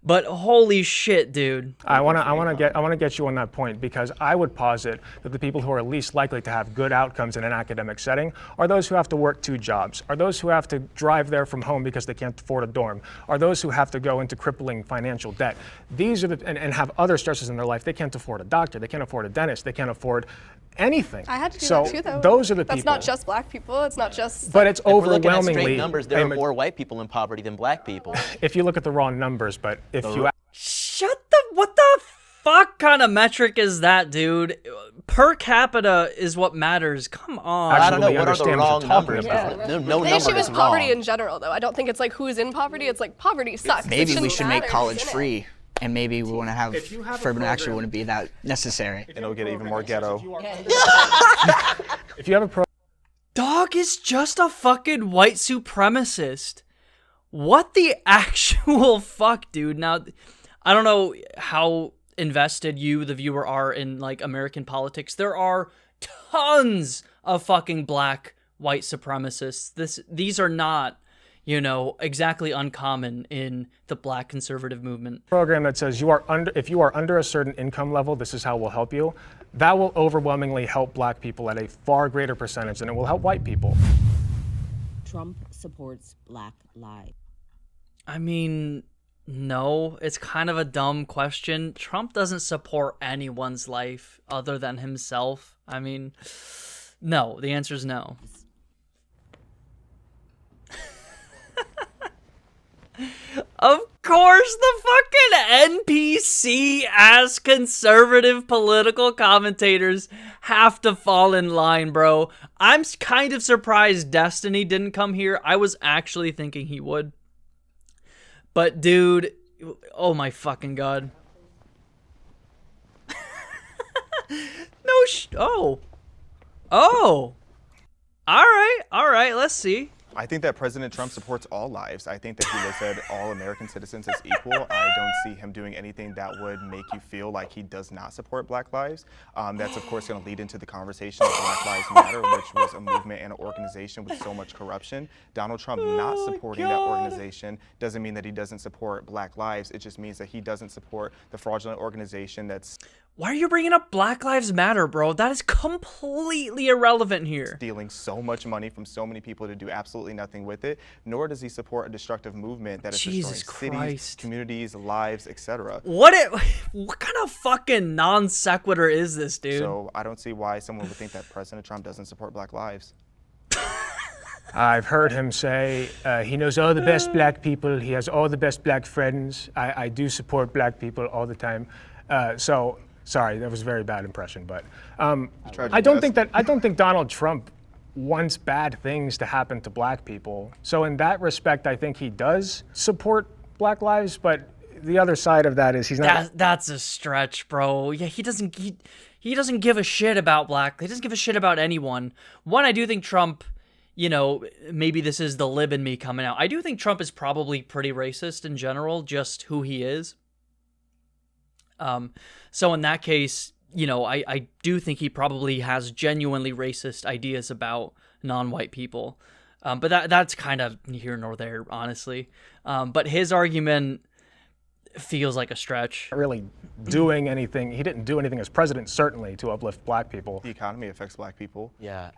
But holy shit, dude. I want to get you on that point, because I would posit that the people who are least likely to have good outcomes in an academic setting are those who have to work 2 jobs, are those who have to drive there from home because they can't afford a dorm, are those who have to go into crippling financial debt. These are and have other stresses in their life. They can't afford a doctor, they can't afford a dentist, they can't afford anything. I had to do so that too, though. Those are the That's people. not just black people. It's not just. But it's If we're looking at overwhelmingly. straight numbers, there are more white people in poverty than black people. If you look at the raw numbers, but if you. What the fuck kind of metric is that, dude? Per capita is what matters. Come on. I don't know, Actually, what are the understand what wrong you're talking numbers? about. No The number issue is is poverty wrong. in general, though. I don't think it's like who's in poverty. It's like poverty sucks. It Maybe we shouldn't should make matter college who's in it. free, and maybe we want to have If you have a affirmative action program- wouldn't be that necessary. It'll get even more ghetto. If you have a Dog is just a fucking white supremacist. What the actual fuck, dude? Now, I don't know how invested you, the viewer, are in like American politics. There are tons of fucking black white supremacists. These are not, exactly uncommon in the black conservative movement. program that says if you are under a certain income level, this is how we'll help you, that will overwhelmingly help black people at a far greater percentage than it will help white people. Trump supports Black lives. I mean, no, it's kind of a dumb question. Trump doesn't support anyone's life other than himself. I mean, no, the answer is no. Of course, the fucking NPC-ass conservative political commentators have to fall in line, bro. I'm kind of surprised Destiny didn't come here. I was actually thinking he would. But, dude, oh my fucking god. Oh. All right, let's see. I think that President Trump supports all lives. I think that he looks at all American citizens as equal. I don't see him doing anything that would make you feel like he does not support Black lives. That's, of course, going to lead into the conversation of Black Lives Matter, which was a movement and an organization with so much corruption. Donald Trump not supporting that organization doesn't mean that he doesn't support Black lives. It just means that he doesn't support the fraudulent organization that's Why are you bringing up Black Lives Matter, bro? That is completely irrelevant here. stealing so much money from so many people to do absolutely nothing with it, nor does he support a destructive movement that is Jesus destroying Christ. cities, communities, lives, etc. What kind of fucking non sequitur is this, dude? So I don't see why someone would think that President Trump doesn't support Black lives. I've heard him say he knows all the best black people. He has all the best black friends. I do support black people all the time. Sorry, that was a very bad impression, but I don't think Donald Trump wants bad things to happen to black people. So in that respect, I think he does support Black lives, but the other side of that is he's not. That's a stretch, bro. Yeah, he doesn't give a shit about black. He doesn't give a shit about anyone. One, I do think Trump, maybe this is the lib in me coming out. I do think Trump is probably pretty racist in general, just who he is. So in that case, I do think he probably has genuinely racist ideas about non-white people. But that's kind of here nor there, honestly. But his argument feels like a stretch. Not really doing anything. He didn't do anything as president, certainly, to uplift black people. The economy affects black people. Yeah,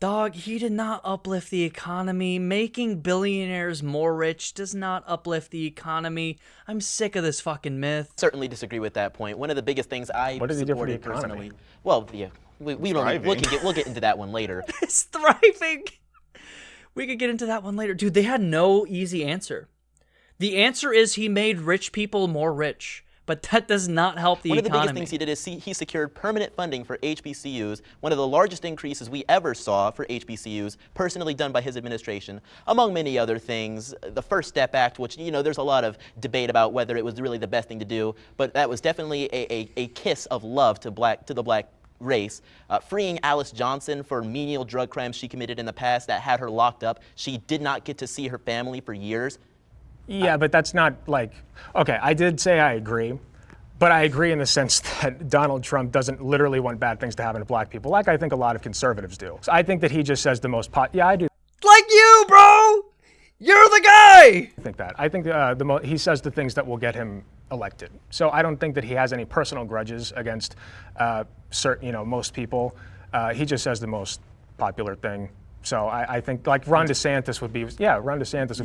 Dog, he did not uplift the economy. Making billionaires more rich does not uplift the economy. I'm sick of this fucking myth. certainly disagree with that point. One of the biggest things I What does he do for the supported economy? personally. Well, yeah, we don't. We'll get into that one later. It's thriving. We could get into that one later. Dude, they had no easy answer. The answer is he made rich people more rich, but that does not help the economy. One of the biggest things he did is he secured permanent funding for HBCUs, one of the largest increases we ever saw for HBCUs, personally done by his administration, among many other things. The First Step Act, which, there's a lot of debate about whether it was really the best thing to do, but that was definitely a kiss of love to the black race. Freeing Alice Johnson for menial drug crimes she committed in the past that had her locked up. She did not get to see her family for years. Yeah, but that's not like, okay, I did say I agree, but I agree in the sense that Donald Trump doesn't literally want bad things to happen to black people, like I think a lot of conservatives do. So I think that he just says the most yeah, I do Like you, bro! You're the guy! think that. I think he says the things that will get him elected. So I don't think that he has any personal grudges against most people. He just says the most popular thing. So I think like Ron DeSantis would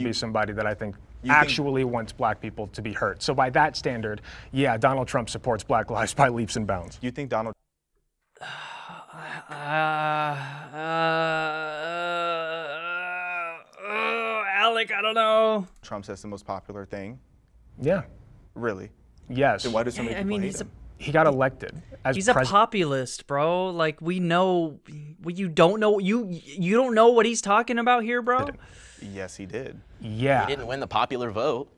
be somebody that I think actually wants black people to be hurt. So by that standard, yeah, Donald Trump supports Black lives by leaps and bounds. You think Donald Alec, I don't know. Trump says the most popular thing? Yeah. Really? Yes. Then why do so many people hate him? He got elected as He's a populist, bro. Like, we know you don't know you don't know what he's talking about here, bro. Yes, he did. Yeah. He didn't win the popular vote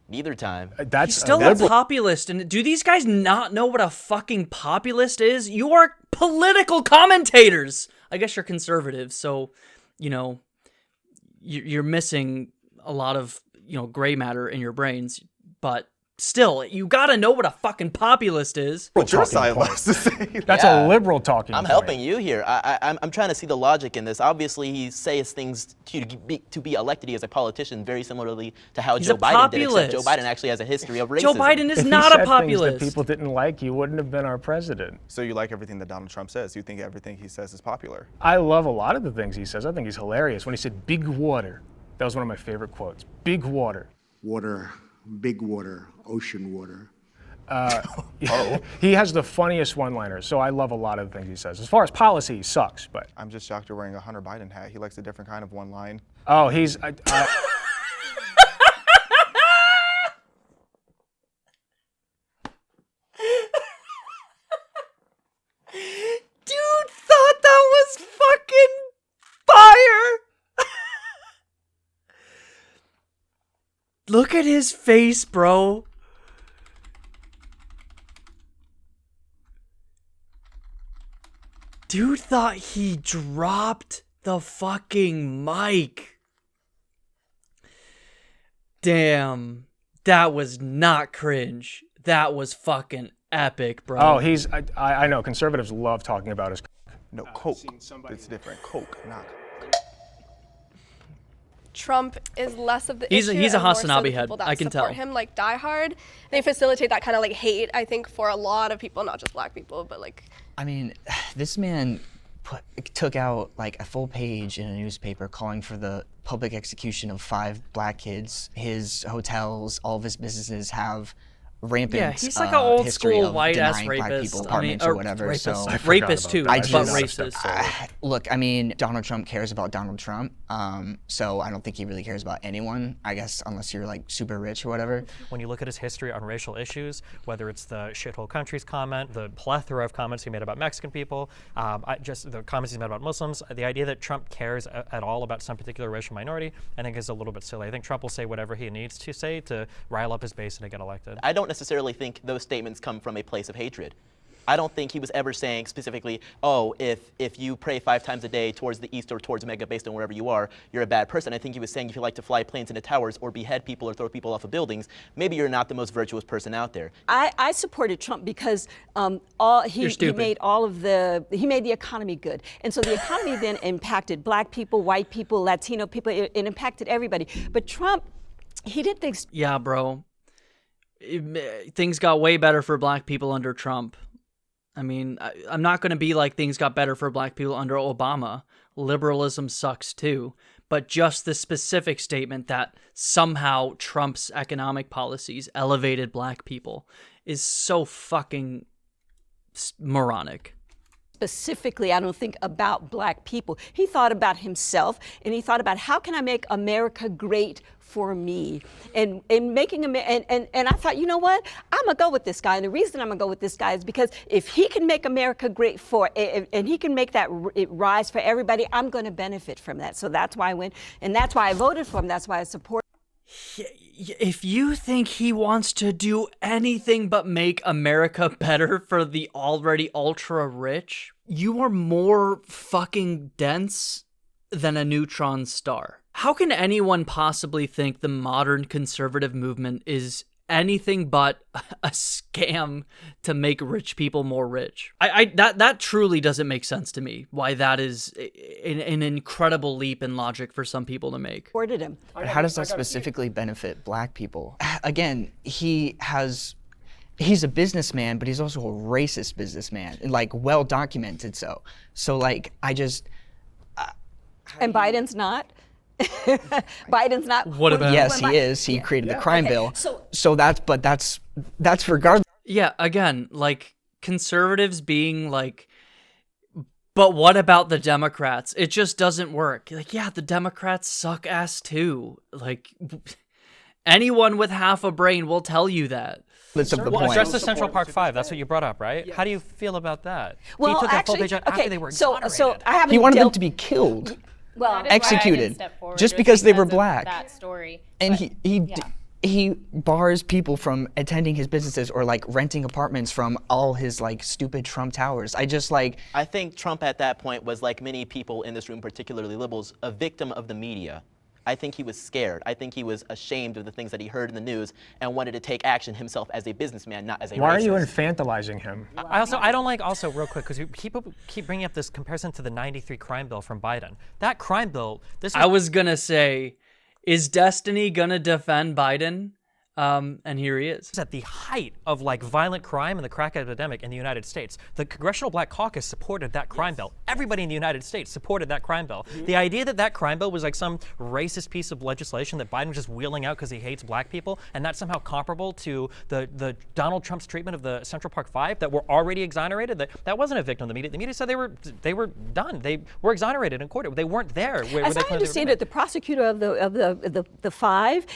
neither time. That's He's still a populist. And do these guys not know what a fucking populist is? You are political commentators. I guess you're conservative, so, you're missing a lot of, gray matter in your brains. But still, you gotta know what a fucking populist is. What your side likes to say. That's a liberal talking I'm point. helping you here. I'm trying to see the logic in this. Obviously, he says things to be elected as a politician very similarly to how He's Joe a Biden did, except populist. Joe Biden actually has a history of racism. Joe Biden is If he not a said populist. things that people didn't like, he wouldn't have been our president. So you like everything that Donald Trump says? You think everything he says is popular? I love a lot of the things he says. I think he's hilarious. When he said big water, that was one of my favorite quotes. Big water. Water, big water, ocean water. He has the funniest one-liners, so I love a lot of the things he says. As far as policy, he sucks, but... I'm just shocked you're wearing a Hunter Biden hat. He likes a different kind of one line. Oh, he's... Dude thought that was fucking fire. Look at his face, bro. Dude thought he dropped the fucking mic. Damn. That was not cringe. That was fucking epic, bro. Oh, he's... I know, conservatives love talking about his... No, Coke. It's different. Coke, not... Trump is less of the He's a issue and more so Hasanabi the head. people that I can support tell. him like die hard. They facilitate that kind of like hate, I think, for a lot of people, not just black people, but like. I mean, this man took out like a full page in a newspaper calling for the public execution of 5 black kids. His hotels, all of his businesses have rampant he's like an old history school of white ass denying black rapist. people I mean, apartments or whatever. rapist, So rapist too, I but just- racist. look, I mean, Donald Trump cares about Donald Trump, so I don't think he really cares about anyone, I guess, unless you're like super rich or whatever. When you look at his history on racial issues, whether it's the shithole countries comment, the plethora of comments he made about Mexican people, just the comments he made about Muslims, the idea that Trump cares at all about some particular racial minority, I think is a little bit silly. I think Trump will say whatever he needs to say to rile up his base and to get elected. I don't necessarily think those statements come from a place of hatred. I don't think he was ever saying specifically, oh, if you pray 5 times a day towards the east or towards Mega based on wherever you are, you're a bad person. I think he was saying if you like to fly planes into towers or behead people or throw people off of buildings, maybe you're not the most virtuous person out there. I supported Trump because he made the economy good. And so the economy then impacted black people, white people, Latino people, it impacted everybody. But Trump, he did things. Yeah, bro. Things got way better for black people under Trump. I mean, I'm not going to be like things got better for black people under Obama. Liberalism sucks too. But just the specific statement that somehow Trump's economic policies elevated black people is so fucking moronic. Specifically, I don't think about black people. He thought about himself, and he thought about how can I make America great for me, and making and I thought, you know what, I'm gonna go with this guy, and the reason I'm gonna go with this guy is because if he can make America great and he can make that it rise for everybody, I'm gonna benefit from that. So that's why I went, and that's why I voted for him. That's why I support. If you think he wants to do anything but make America better for the already ultra rich, you are more fucking dense than a neutron star. How can anyone possibly think the modern conservative movement is anything but a scam to make rich people more rich? That truly doesn't make sense to me, why that is an incredible leap in logic for some people to make. Supported him. How does that specifically benefit black people? Again, he's a businessman, but he's also a racist businessman, and like well documented so. So like and Biden's not. Biden's not. What about? Yes, he is. He created the crime bill. So that's regardless. Yeah, again, like conservatives being like, but what about the Democrats? It just doesn't work. Like, yeah, the Democrats suck ass too. Like, anyone with half a brain will tell you that. Address the Central Park 5. That's what you brought up, right? Yes. How do you feel about that? Well, he took actually, that full page out after they were exonerated. So I haven't. He wanted them to be killed. Well, executed just because they were black. That story. And he bars people from attending his businesses or like renting apartments from all his like stupid Trump towers. I think Trump at that point was, like many people in this room, particularly liberals, a victim of the media. I think he was scared. I think he was ashamed of the things that he heard in the news and wanted to take action himself as a businessman, not as a racist. Why are you infantilizing him? I don't like also real quick because people keep bringing up this comparison to the '93 crime bill from Biden. That crime bill. I was gonna say, is Destiny gonna defend Biden? And here he is. At the height of like violent crime and the crack epidemic in the United States, the Congressional Black Caucus supported that crime bill. Everybody in the United States supported that crime bill. Mm-hmm. The idea that crime bill was like some racist piece of legislation that Biden was just wheeling out because he hates black people, and that's somehow comparable to the Donald Trump's treatment of the Central Park 5 that were already exonerated, that wasn't a victim of the media. The media said they were done. They were exonerated in court. They weren't there. As I understand it, the prosecutor of the 5,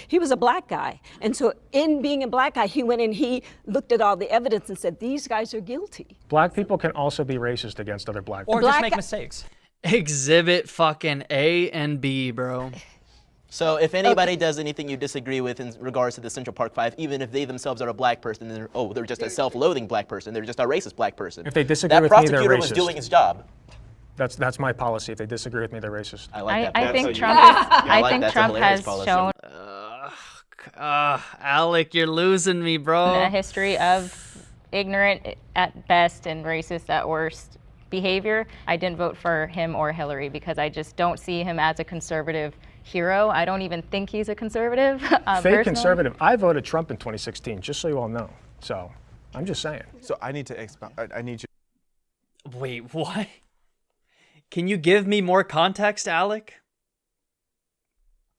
he was a black guy. And so in being a black guy, he went and he looked at all the evidence and said, these guys are guilty. Black people can also be racist against other black people. Or just make mistakes. Exhibit fucking A and B, bro. So if anybody does anything you disagree with in regards to the Central Park 5, even if they themselves are a black person, they're just a self-loathing black person, they're just a racist black person. If they disagree with me, they're racist. That prosecutor was doing his job. That's my policy. If they disagree with me, they're racist. I like that. I think Trump has shown Alec, you're losing me, bro. A history of ignorant at best and racist at worst behavior. I didn't vote for him or Hillary because I just don't see him as a conservative hero. I don't even think he's a conservative. Fake personally. conservative. I voted Trump in 2016, just so you all know. So I'm just saying. So I need to expound. I need you. Wait, what? Can you give me more context, Alec?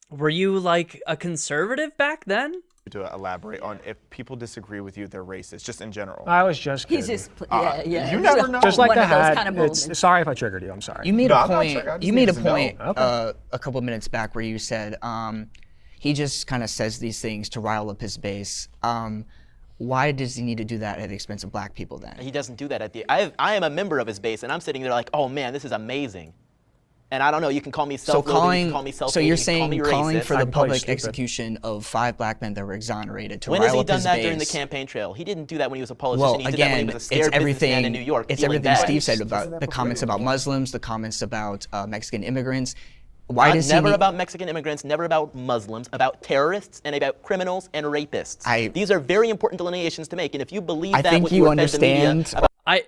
Were you like a conservative back then? To elaborate on if people disagree with you, they're racist, just in general. I was just kidding. He's just, yeah. You never know. Just like one the of those hat. kind of moments. Sorry if I triggered you. I'm sorry. You made a point. You made a point Okay. a couple of minutes back where you said he just kind of says these things to rile up his base. Why does he need to do that at the expense of black people then? He doesn't do that at the. I am a member of his base, and I'm sitting there like, oh man, this is amazing. And I don't know, you can call me self-loathing, you can call me self-hating, so you're you can call saying me calling racist. for the public execution of 5 black men that were exonerated to When rile has he up done his that base. during the campaign trail? He didn't do that when he was a politician. Well, He did that when again, he was a scared businessman in New York. It's feeling everything bad. Steve said about the comments about Muslims, the comments about Mexican immigrants. Never about Mexican immigrants, never about Muslims, about terrorists and about criminals and rapists. These are very important delineations to make, and if you believe that think what you were fed to the media understand. I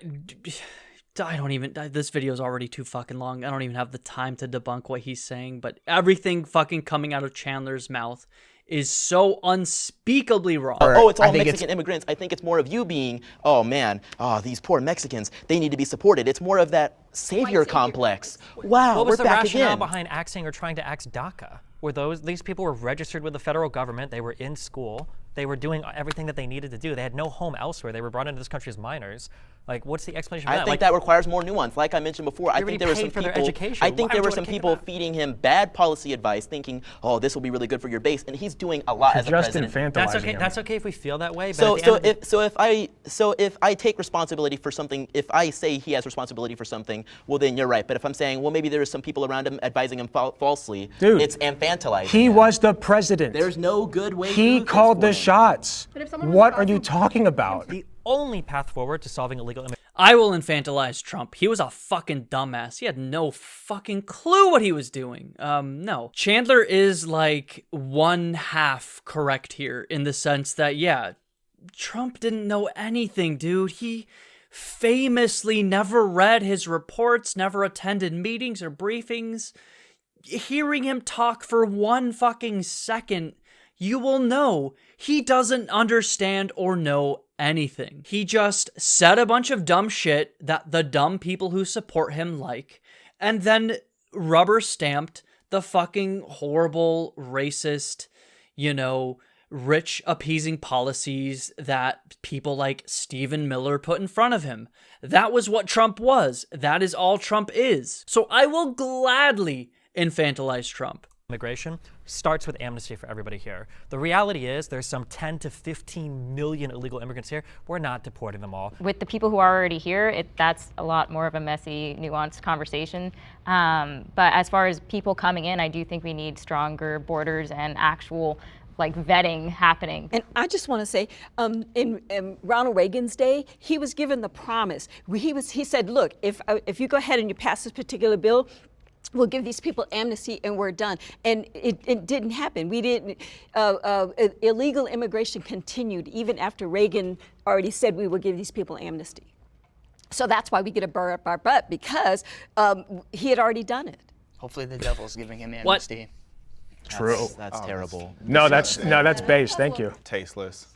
don't even, this video is already too fucking long. I don't even have the time to debunk what he's saying, but everything fucking coming out of Chandler's mouth is so unspeakably wrong. Oh, it's all Mexican immigrants. I think it's more of you being, oh man, these poor Mexicans, they need to be supported. It's more of that savior complex. Wow, what was we're the back rationale again. behind axing or trying to axe DACA? These people were registered with the federal government, they were in school, they were doing everything that they needed to do. They had no home elsewhere. They were brought into this country as minors. Like, what's the explanation for that? I think that requires more nuance. Like I mentioned before, I think there were some for their people. education. I think Why there would were you some wanna kick people them feeding him bad policy advice, thinking, "Oh, this will be really good for your base," and he's doing a lot as a president. That's okay. That's okay if we feel that way. But If I take responsibility for something, if I say he has responsibility for something, well then you're right. But if I'm saying, well, maybe there are some people around him advising him falsely, Dude, it's infantilizing. He was the president. There's no good way. He called the shots. But if someone was What are you talking about? The only path forward to solving illegal immigration. I will infantilize Trump. He was a fucking dumbass. He had no fucking clue what he was doing. No. Chandler is like 1/2 correct here in the sense that, yeah, Trump didn't know anything, dude. He famously never read his reports, never attended meetings or briefings. Hearing him talk for 1 fucking second, you will know he doesn't understand or know anything. He just said a bunch of dumb shit that the dumb people who support him like, and then rubber stamped the fucking horrible, racist, rich appeasing policies that people like Stephen Miller put in front of him. That was what Trump was. That is all Trump is. So I will gladly infantilize Trump. Immigration starts with amnesty for everybody here. The reality is there's some 10 to 15 million illegal immigrants here. We're not deporting them all. With the people who are already here, that's a lot more of a messy, nuanced conversation. But as far as people coming in, I do think we need stronger borders and actual vetting happening. And I just want to say, in Ronald Reagan's day, he was given the promise. He said, look, if you go ahead and you pass this particular bill, we'll give these people amnesty and we're done. And it didn't happen. We didn't. Illegal immigration continued even after Reagan already said we will give these people amnesty. So that's why we get a burr up our butt, because he had already done it. Hopefully the devil's giving him amnesty. True. That's terrible. No, that's base. Thank you. Tasteless.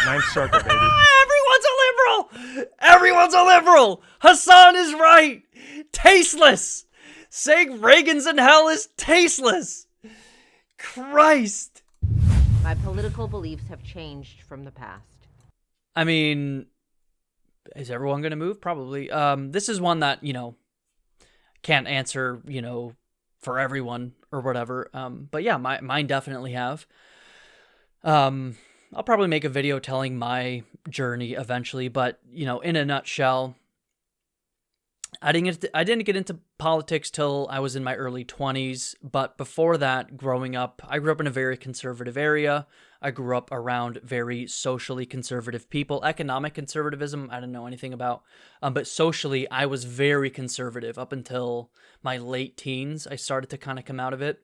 Ninth Circle, baby. Everyone's a liberal! Everyone's a liberal! Hassan is right! Tasteless! Saying Reagan's in hell is tasteless! Christ! My political beliefs have changed from the past. I mean, is everyone going to move? Probably. This is one that, can't answer, for everyone or whatever. But yeah, mine definitely have. I'll probably make a video telling my journey eventually, but in a nutshell, I didn't get into politics till I was in my early 20s, but before that, growing up, I grew up in a very conservative area. I grew up around very socially conservative people. Economic conservatism, I didn't know anything about, but socially, I was very conservative up until my late teens. I started to kind of come out of it.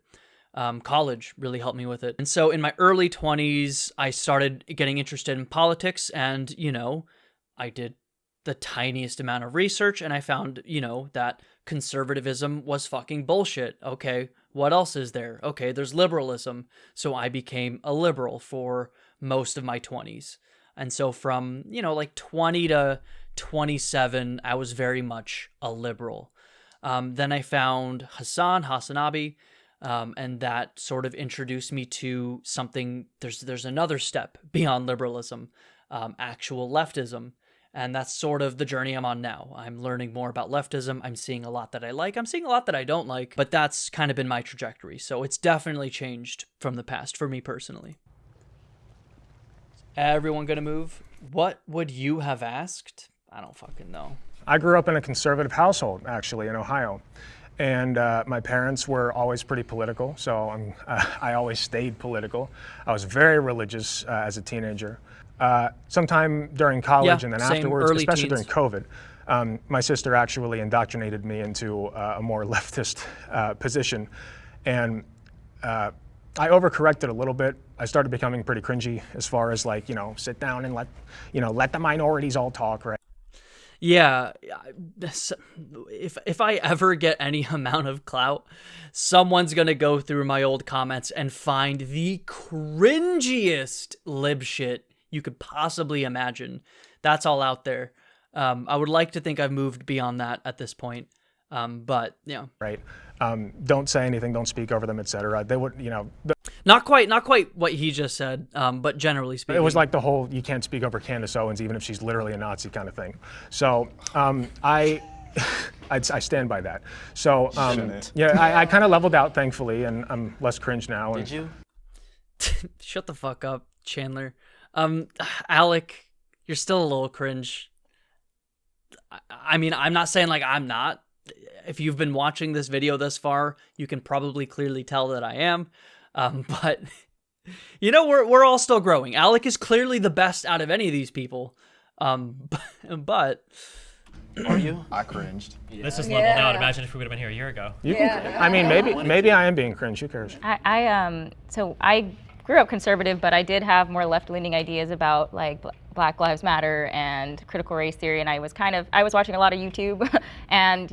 College really helped me with it. And so in my early 20s, I started getting interested in politics, and, I did the tiniest amount of research, and I found, that conservatism was fucking bullshit. Okay, what else is there? Okay, there's liberalism. So I became a liberal for most of my 20s. And so from, 20 to 27, I was very much a liberal. Then I found Hassanabi, and that sort of introduced me to something. There's another step beyond liberalism, actual leftism. And that's sort of the journey I'm on now. I'm learning more about leftism. I'm seeing a lot that I like. I'm seeing a lot that I don't like, but that's kind of been my trajectory. So it's definitely changed from the past for me personally. Everyone gonna move? What would you have asked? I don't fucking know. I grew up in a conservative household, actually, in Ohio. And my parents were always pretty political, so I always stayed political. I was very religious as a teenager. Sometime during college and then same, afterwards, early especially teens. during COVID, my sister actually indoctrinated me into a more leftist position. And I overcorrected a little bit. I started becoming pretty cringy as far as like, sit down and let the minorities all talk, right? Yeah, if I ever get any amount of clout, someone's gonna go through my old comments and find the cringiest lib shit you could possibly imagine. That's all out there. I would like to think I've moved beyond that at this point, but yeah. Right. Don't say anything. Don't speak over them, etc. They would, Not quite what he just said, but generally speaking. It was like the whole you can't speak over Candace Owens even if she's literally a Nazi kind of thing. So I stand by that. So I kind of leveled out, thankfully, and I'm less cringe now. Did you? Shut the fuck up, Chandler. Alec, you're still a little cringe. I mean, I'm not saying like I'm not. If you've been watching this video thus far, you can probably clearly tell that I am. But we're all still growing. Alec is clearly the best out of any of these people. But are you? I cringed. Yeah. This is leveled out. Imagine if we would have been here a year ago. I mean, maybe I am being cringe. Who cares? So I grew up conservative, but I did have more left-leaning ideas about like Black Lives Matter and critical race theory, and I was watching a lot of YouTube, and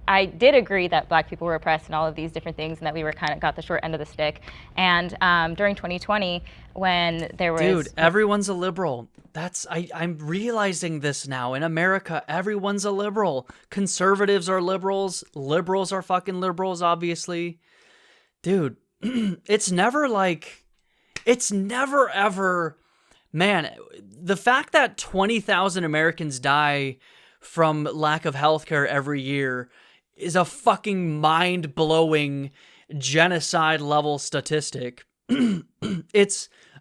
I did agree that Black people were oppressed and all of these different things, and that we were kind of got the short end of the stick. And during 2020, when there was everyone's a liberal. I'm realizing this now. In America, everyone's a liberal. Conservatives are liberals. Liberals are fucking liberals, obviously. Dude, it's never ever, man, the fact that 20,000 Americans die from lack of healthcare every year is a fucking mind-blowing genocide-level statistic.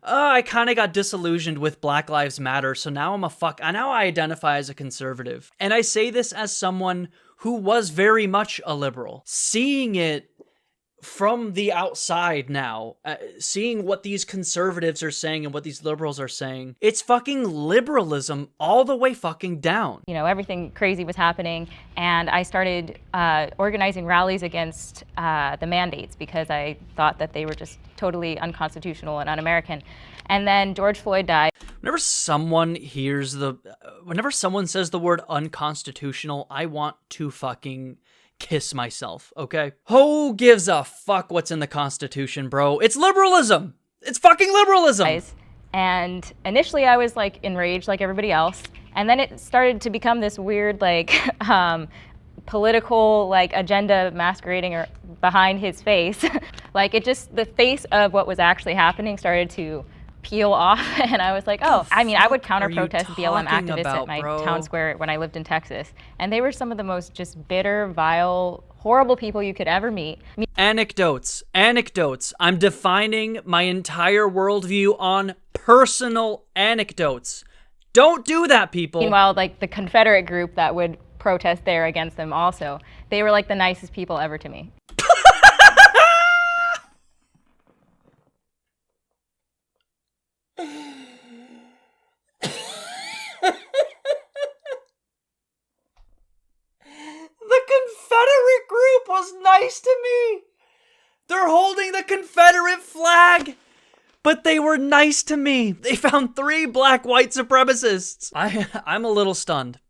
I kind of got disillusioned with Black Lives Matter, so now now I identify as a conservative. And I say this as someone who was very much a liberal. Seeing it from the outside now, seeing what these conservatives are saying and what these liberals are saying, it's fucking liberalism all the way fucking down. Everything crazy was happening, and I started organizing rallies against the mandates because I thought that they were just totally unconstitutional and un-American. And then George Floyd died. Whenever someone says the word unconstitutional, I want to fucking kiss myself, okay? Who gives a fuck what's in the Constitution, bro? It's liberalism. It's fucking liberalism. And initially I was like enraged like everybody else. And then it started to become this weird political agenda masquerading or behind his face. The face of what was actually happening started to peel off, and I was like, I would counter-protest BLM activists at my town square when I lived in Texas, and they were some of the most just bitter, vile, horrible people you could ever meet. Anecdotes. I'm defining my entire worldview on personal anecdotes. Don't do that, people. Meanwhile, the Confederate group that would protest there against them also, they were the nicest people ever to me. The Confederate group was nice to me. They're holding the Confederate flag, but they were nice to me. They found 3 black white supremacists. I'm a little stunned.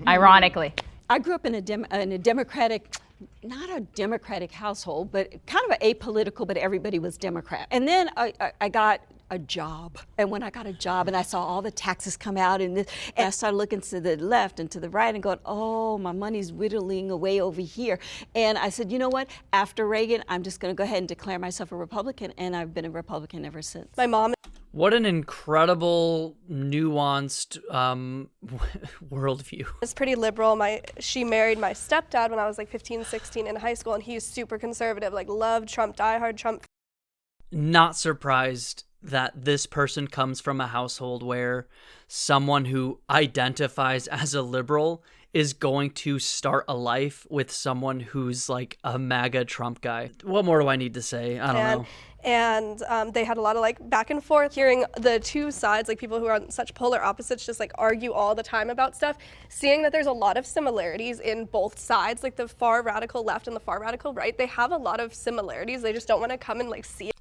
Ironically. I grew up in a Democratic, not a Democratic household, but kind of apolitical, but everybody was Democrat. And then I got a job. And when I got a job and I saw all the taxes come out and I started looking to the left and to the right and going, oh, my money's whittling away over here. And I said, you know what? After Reagan, I'm just going to go ahead and declare myself a Republican. And I've been a Republican ever since. My mom. What an incredible, nuanced worldview. It's pretty liberal. She married my stepdad when I was 15, 16 in high school, and he's super conservative, loved Trump, diehard Trump. Not surprised that this person comes from a household where someone who identifies as a liberal is going to start a life with someone who's like a MAGA Trump guy. What more do I need to say? I don't know. And they had a lot of like back and forth, hearing the two sides, like people who are on such polar opposites just like argue all the time about stuff, seeing that there's a lot of similarities in both sides, like the far radical left and the far radical right. They have a lot of similarities. They just don't want to come and like see it.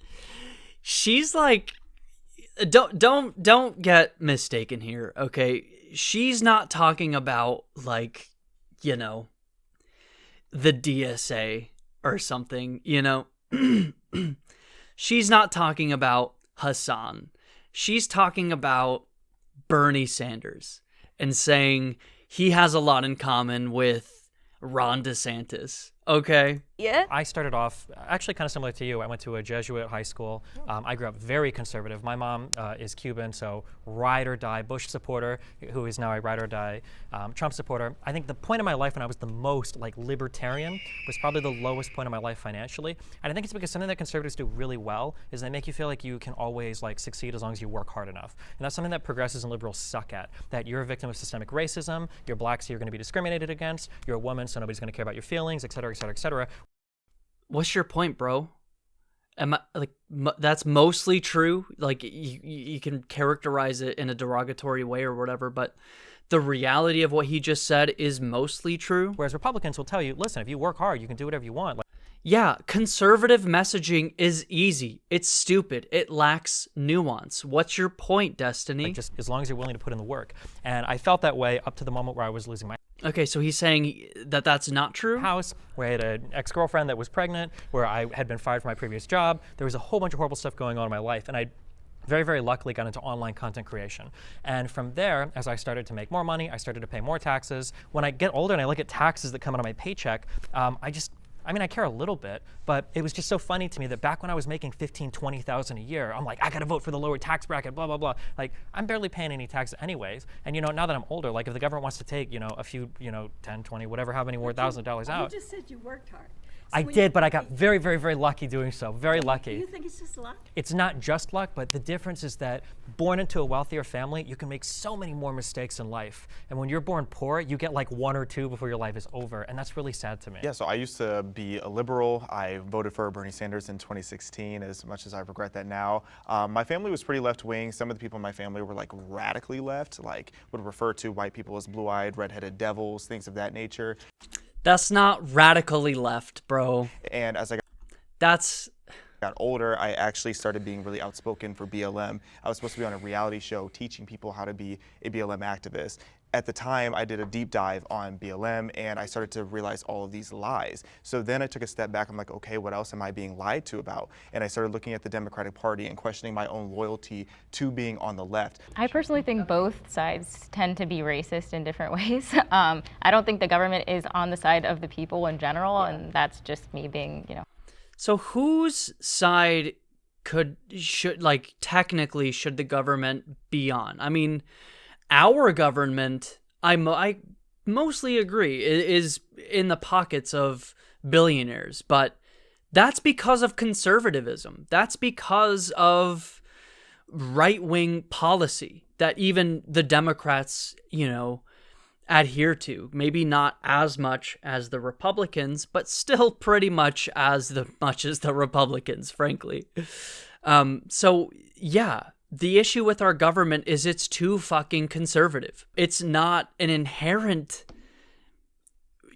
She's like, don't get mistaken here, okay? She's not talking about like, you know, the DSA or something, you know? She's not talking about Hassan. She's talking about Bernie Sanders and saying he has a lot in common with Ron DeSantis. Okay. Yeah. I started off actually kind of similar to you. I went to a Jesuit high school. I grew up very conservative. My mom is Cuban, so ride or die Bush supporter, who is now a ride or die Trump supporter. I think the point in my life when I was the most like libertarian was probably the lowest point in my life financially. And I think it's because something that conservatives do really well is they make you feel like you can always like succeed as long as you work hard enough. And that's something that progressives and liberals suck at. That you're a victim of systemic racism, you're black so you're going to be discriminated against, you're a woman so nobody's going to care about your feelings, et cetera, et cetera, et cetera. What's your point, bro? Am I like that's mostly true? Like you can characterize it in a derogatory way or whatever, but the reality of what he just said is mostly true. Whereas Republicans will tell you, listen, if you work hard, you can do whatever you want. Yeah, conservative messaging is easy. It's stupid. It lacks nuance. What's your point, Destiny? Like just as long as you're willing to put in the work. And I felt that way up to the moment where I was losing my Okay, so he's saying that that's not true? House, where I had an ex-girlfriend that was pregnant, where I had been fired from my previous job. There was a whole bunch of horrible stuff going on in my life, and I very, very luckily got into online content creation. And from there, as I started to make more money, I started to pay more taxes. When I get older and I look at taxes that come out of my paycheck, I care a little bit, but it was just so funny to me that back when I was making $15,000, $20,000 a year, I'm like, I gotta vote for the lower tax bracket, blah, blah, blah. Like, I'm barely paying any taxes anyways. And now that I'm older, like if the government wants to take, a few, 10, 20, whatever, how many more $1,000 out. You just said you worked hard. I did, but I got very, very, very lucky doing so. Very lucky. You think it's just luck? It's not just luck, but the difference is that born into a wealthier family, you can make so many more mistakes in life. And when you're born poor, you get like one or two before your life is over. And that's really sad to me. Yeah, so I used to be a liberal. I voted for Bernie Sanders in 2016, as much as I regret that now. My family was pretty left-wing. Some of the people in my family were like radically left, like would refer to white people as blue-eyed, red-headed devils, things of that nature. That's not radically left, bro. And as I got older, I actually started being really outspoken for BLM. I was supposed to be on a reality show teaching people how to be a BLM activist. At the time, I did a deep dive on BLM, and I started to realize all of these lies. So then I took a step back. I'm like, okay, what else am I being lied to about? And I started looking at the Democratic Party and questioning my own loyalty to being on the left. I personally think both sides tend to be racist in different ways. I don't think the government is on the side of the people in general, and that's just me being, So whose side should technically should the government be on? I mean, our government, I mostly agree, is in the pockets of billionaires, but that's because of conservatism. That's because of right-wing policy that even the Democrats, adhere to. Maybe not as much as the Republicans, but still pretty much as the Republicans, frankly. So yeah. The issue with our government is it's too fucking conservative. It's not an inherent,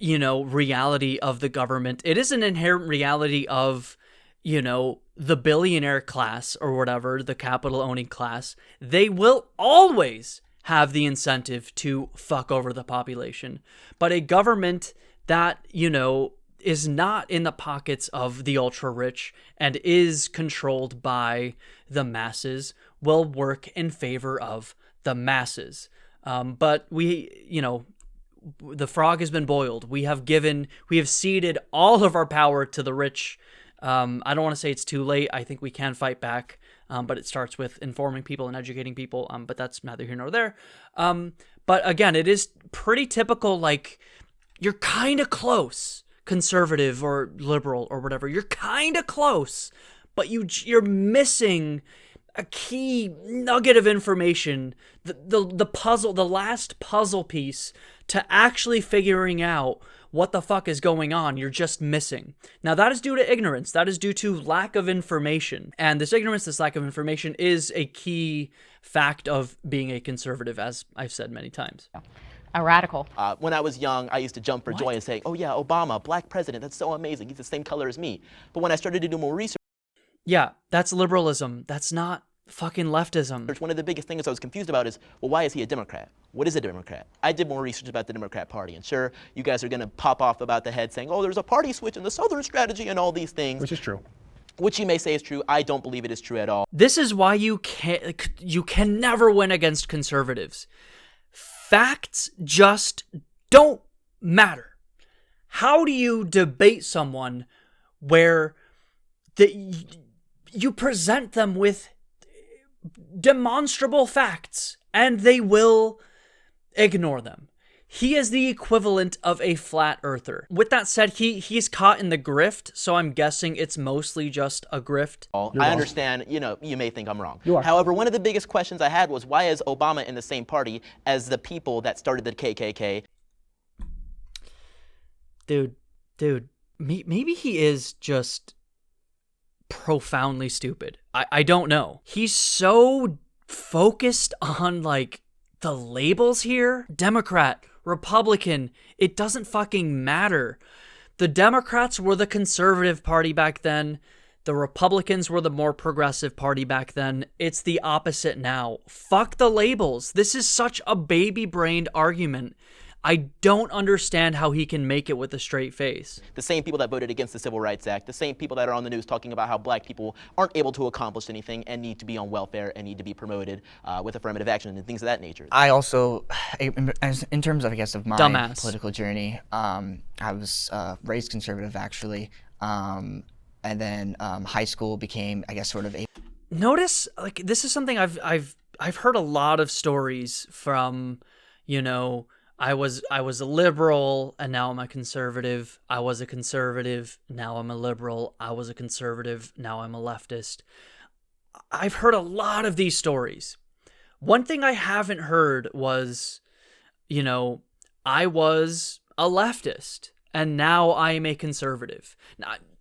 reality of the government. It is an inherent reality of, the billionaire class or whatever, the capital owning class. They will always have the incentive to fuck over the population. But a government that, is not in the pockets of the ultra rich and is controlled by the masses will work in favor of the masses. But the frog has been boiled. We have ceded all of our power to the rich. I don't want to say it's too late. I think we can fight back. But it starts with informing people and educating people. But that's neither here nor there. But again, it is pretty typical. Like, you're kind of close, conservative or liberal or whatever. You're kind of close, but you're missing a key nugget of information, the puzzle, the last puzzle piece to actually figuring out what the fuck is going on. You're just missing. Now, that is due to ignorance. That is due to lack of information. And this ignorance, this lack of information is a key fact of being a conservative, as I've said many times. A radical. When I was young, I used to jump for joy and say, oh yeah, Obama, black president, that's so amazing. He's the same color as me. But when I started to do more research, yeah, that's liberalism. That's not fucking leftism. one of the biggest things I was confused about is, well, why is he a Democrat? What is a Democrat? I did more research about the Democrat Party, and sure, you guys are going to pop off about the head saying, oh, there's a party switch in the Southern strategy and all these things. Which is true. Which you may say is true. I don't believe it is true at all. This is why you can never win against conservatives. Facts just don't matter. How do you debate someone where you present them with demonstrable facts and they will ignore them? He is the equivalent of a flat earther. With that said, he's caught in the grift, so I'm guessing it's mostly just a grift. I understand, you may think I'm wrong. You are. However, one of the biggest questions I had was, why is Obama in the same party as the people that started the KKK? Dude, maybe he is just profoundly stupid. I don't know. He's so focused on, like, the labels here. Democrat, Republican, it doesn't fucking matter. The Democrats were the conservative party back then. The Republicans were the more progressive party back then. It's the opposite now. Fuck the labels. This is such a baby-brained argument. I don't understand how he can make it with a straight face. The same people that voted against the Civil Rights Act, the same people that are on the news talking about how black people aren't able to accomplish anything and need to be on welfare and need to be promoted with affirmative action and things of that nature. I also, in terms of, I guess, of my Dumbass. political journey, I was raised conservative, actually, and then high school became, I guess, sort of a... Notice, like, this is something I've heard a lot of stories from, I was a liberal and now I'm a conservative. I was a conservative, now I'm a liberal. I was a conservative, now I'm a leftist. I've heard a lot of these stories. One thing I haven't heard was, I was a leftist and now I am a conservative.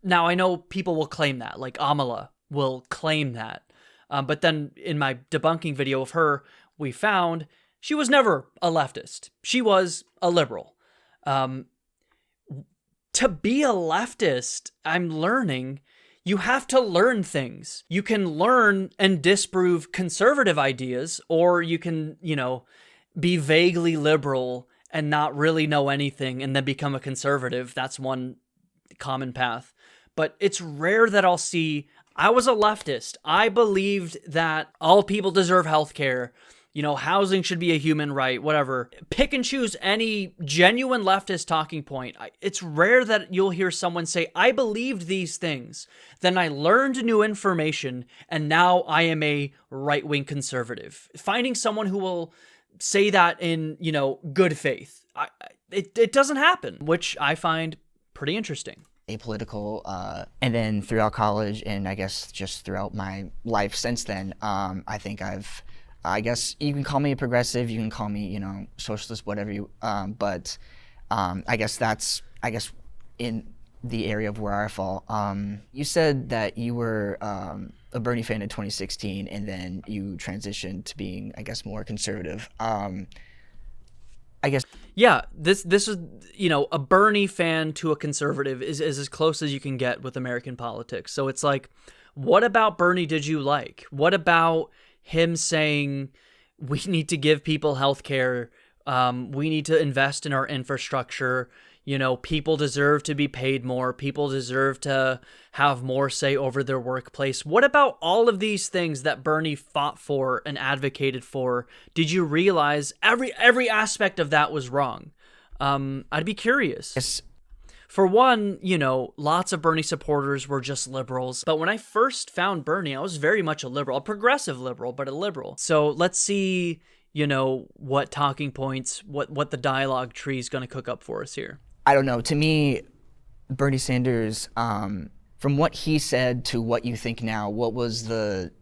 Now I know people will claim that, like Amala will claim that. But then in my debunking video of her, we found she was never a leftist. She was a liberal. To be a leftist, I'm learning, you have to learn things. You can learn and disprove conservative ideas, or you can, be vaguely liberal and not really know anything and then become a conservative. That's one common path. But it's rare that I'll see, I was a leftist. I believed that all people deserve health care. Housing should be a human right, whatever. Pick and choose any genuine leftist talking point. It's rare that you'll hear someone say, I believed these things, then I learned new information, and now I am a right-wing conservative. Finding someone who will say that in, good faith, it doesn't happen, which I find pretty interesting. Apolitical, and then throughout college, and I guess just throughout my life since then, I guess you can call me a progressive, you can call me, socialist, whatever you, but I guess that's, in the area of where I fall. You said that you were a Bernie fan in 2016, and then you transitioned to being, I guess, more conservative. Yeah, this is, a Bernie fan to a conservative is as close as you can get with American politics. So it's like, what about Bernie did you like? What about him saying we need to give people health care, we need to invest in our infrastructure, people deserve to be paid more, people deserve to have more say over their workplace. What about all of these things that Bernie fought for and advocated for? Did you realize every aspect of that was wrong? I'd be curious. Yes. For one, lots of Bernie supporters were just liberals. But when I first found Bernie, I was very much a liberal, a progressive liberal, but a liberal. So let's see, what talking points, what the dialogue tree is going to cook up for us here. I don't know. To me, Bernie Sanders, from what he said to what you think now, what was the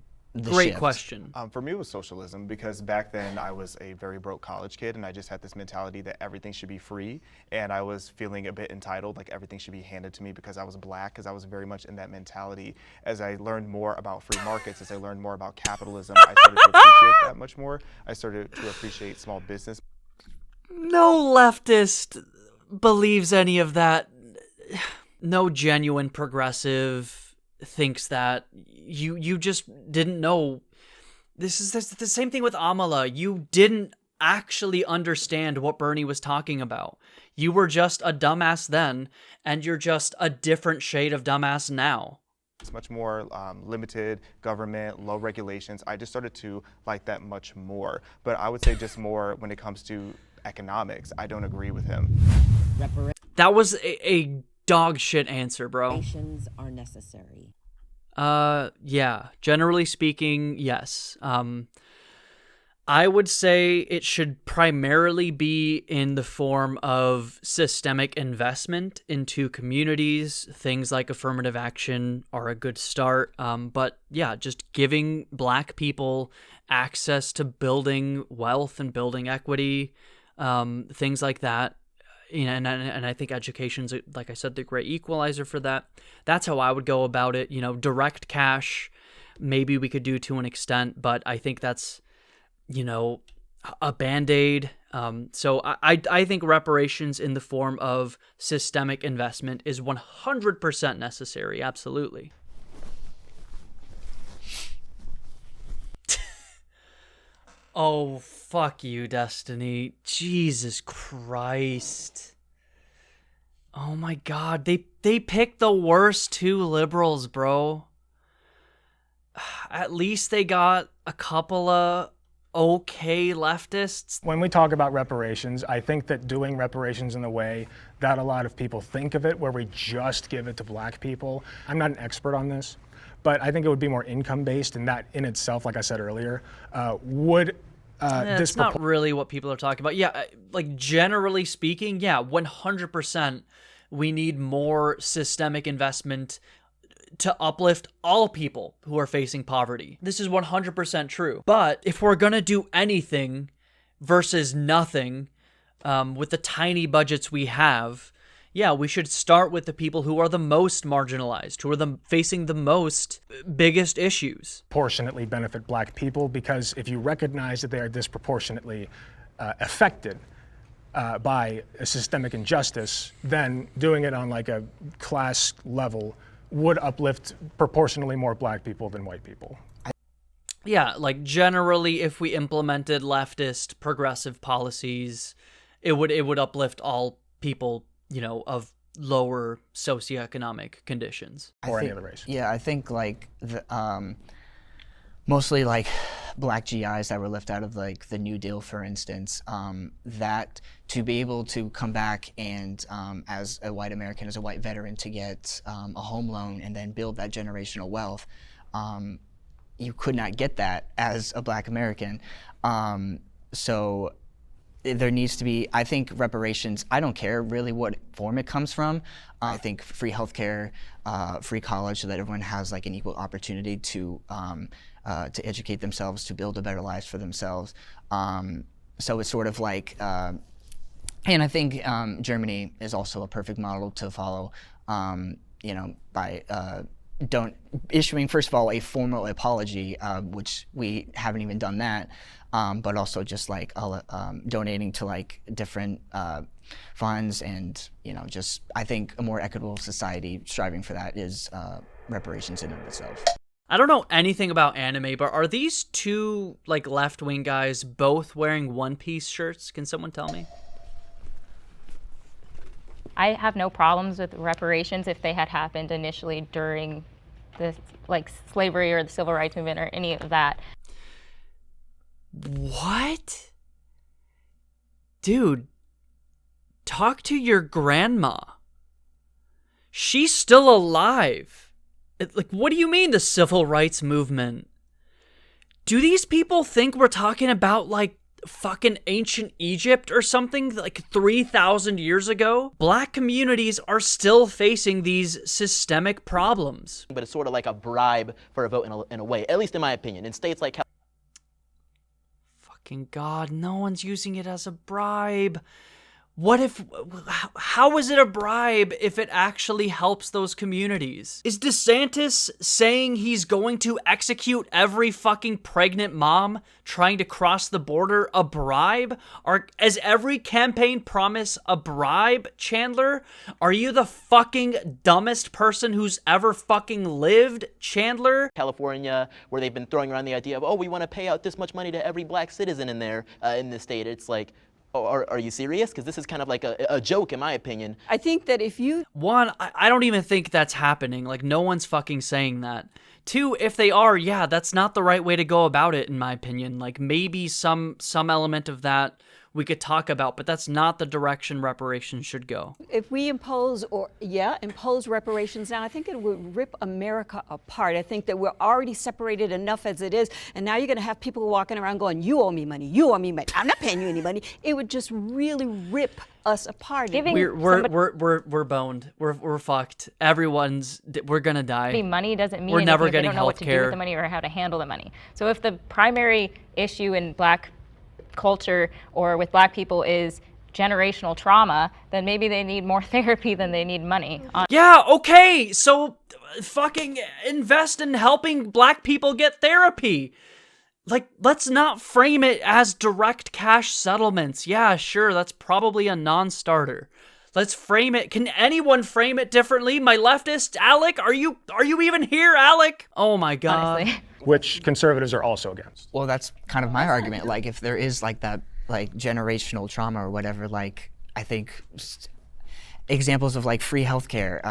Great shift? question. For me, it was socialism, because back then I was a very broke college kid, and I just had this mentality that everything should be free, and I was feeling a bit entitled, like everything should be handed to me because I was black, because I was very much in that mentality. As I learned more about free markets, as I learned more about capitalism, I started to appreciate that much more. I started to appreciate small business. No leftist believes any of that. No genuine progressive thinks that. You just didn't know. This is the same thing with Amala. You didn't actually understand what Bernie was talking about. You were just a dumbass then, and you're just a different shade of dumbass now. It's much more limited government, low regulations. I just started to like that much more. But I would say just more when it comes to economics, I don't agree with him. That was a dog shit answer, bro. Reparations are necessary. Yeah. Generally speaking, yes. I would say it should primarily be in the form of systemic investment into communities. Things like affirmative action are a good start. But yeah, just giving Black people access to building wealth and building equity, things like that. You know, and I think education's, like I said, the great equalizer for that. That's how I would go about it. You know, direct cash, maybe we could do to an extent, but I think that's, you know, a Band-Aid. So I think reparations in the form of systemic investment is 100% necessary. Absolutely. Oh, fuck you, Destiny. Jesus Christ. Oh my God. They picked the worst two liberals, bro. At least they got a couple of okay leftists. When we talk about reparations, I think that doing reparations in the way that a lot of people think of it, where we just give it to Black people, I'm not an expert on this, but I think it would be more income-based, and that in itself, like I said earlier, would That's not really what people are talking about. Yeah, like generally speaking, yeah, 100% we need more systemic investment to uplift all people who are facing poverty. This is 100% true. But if we're going to do anything versus nothing with the tiny budgets we have, yeah, we should start with the people who are the most marginalized, who are facing the most biggest issues. Proportionately benefit Black people, because if you recognize that they are disproportionately affected by a systemic injustice, then doing it on like a class level would uplift proportionally more Black people than white people. Yeah, like generally if we implemented leftist progressive policies, it would uplift all people, you know, of lower socioeconomic conditions. Or any other race. Yeah, I think like mostly like Black GIs that were left out of like the New Deal, for instance, that to be able to come back and as a white American, as a white veteran, to get a home loan and then build that generational wealth, you could not get that as a Black American. So there needs to be, I think, reparations. I don't care really what form it comes from. I think free healthcare, free college, so that everyone has like an equal opportunity to educate themselves, to build a better life for themselves. So it's sort of like, and I think Germany is also a perfect model to follow. You know, by issuing, first of all, a formal apology, which we haven't even done that. But also just like donating to like different funds, and you know, just I think a more equitable society striving for that is reparations in and of itself. I don't know anything about anime, but are these two like left-wing guys both wearing One Piece shirts? Can someone tell me? I have no problems with reparations if they had happened initially during the like slavery or the civil rights movement or any of that. What? Dude, talk to your grandma. She's still alive. Like, what do you mean the civil rights movement? Do these people think we're talking about, like, fucking ancient Egypt or something like 3,000 years ago, black communities are still facing these systemic problems. But it's sort of like a bribe for a vote in a way, at least in my opinion. In states like Fucking God, no one's using it as a bribe. What if, how is it a bribe if it actually helps those communities? Is DeSantis saying he's going to execute every fucking pregnant mom trying to cross the border a bribe? Or is every campaign promise a bribe, Chandler? Are you the fucking dumbest person who's ever fucking lived, Chandler? California, where they've been throwing around the idea of, oh, we want to pay out this much money to every black citizen in there, in this state. It's like, oh, are you serious? Because this is kind of like a joke, in my opinion. I think that if you... One, I don't even think that's happening. Like, no one's fucking saying that. Two, if they are, yeah, that's not the right way to go about it, in my opinion. Like, maybe some element of that we could talk about, but that's not the direction reparations should go. If we impose reparations now, I think it would rip America apart. I think that we're already separated enough as it is, and now you're going to have people walking around going, you owe me money, you owe me money, I'm not paying you any money. It would just really rip us apart. We're boned. We're fucked. We're gonna die. Money doesn't mean we're never anything. getting They don't know what to do with healthcare. the money or how to handle the money. So if the primary issue in black culture or with black people is generational trauma, then maybe they need more therapy than they need money. Yeah, okay, so fucking invest in helping black people get therapy. Like, let's not frame it as direct cash settlements. Yeah, sure, that's probably a non-starter. Let's frame it. Can anyone frame it differently? My leftist, Alec? Are you even here, Alec? Oh my God. Honestly. Which conservatives are also against. Well, that's kind of my argument. Like, if there is like that, like generational trauma or whatever, like I think examples of like free healthcare,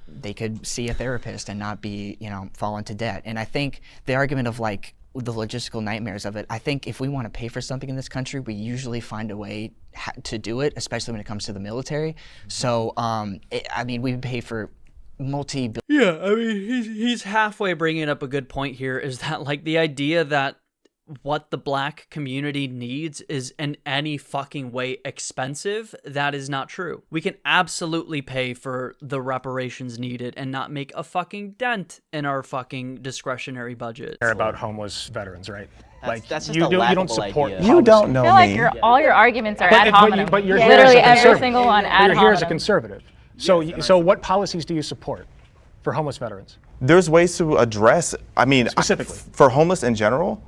they could see a therapist and not be, fall into debt. And I think the argument of like the logistical nightmares of it, I think if we want to pay for something in this country, we usually find a way to do it, especially when it comes to the military. So, we pay for Yeah, I mean, he's halfway bringing up a good point here, is that like the idea that what the black community needs is in any fucking way expensive, that is not true. We can absolutely pay for the reparations needed and not make a fucking dent in our fucking discretionary budget. Care about homeless veterans, right? That's just you a don't support idea. You don't know I me. feel like all your arguments are ad hominem. But you're here literally as a every conservative. single one ad You're here as a hominem. conservative. So what policies do you support for homeless veterans? There's ways to address, Specifically. for homeless in general.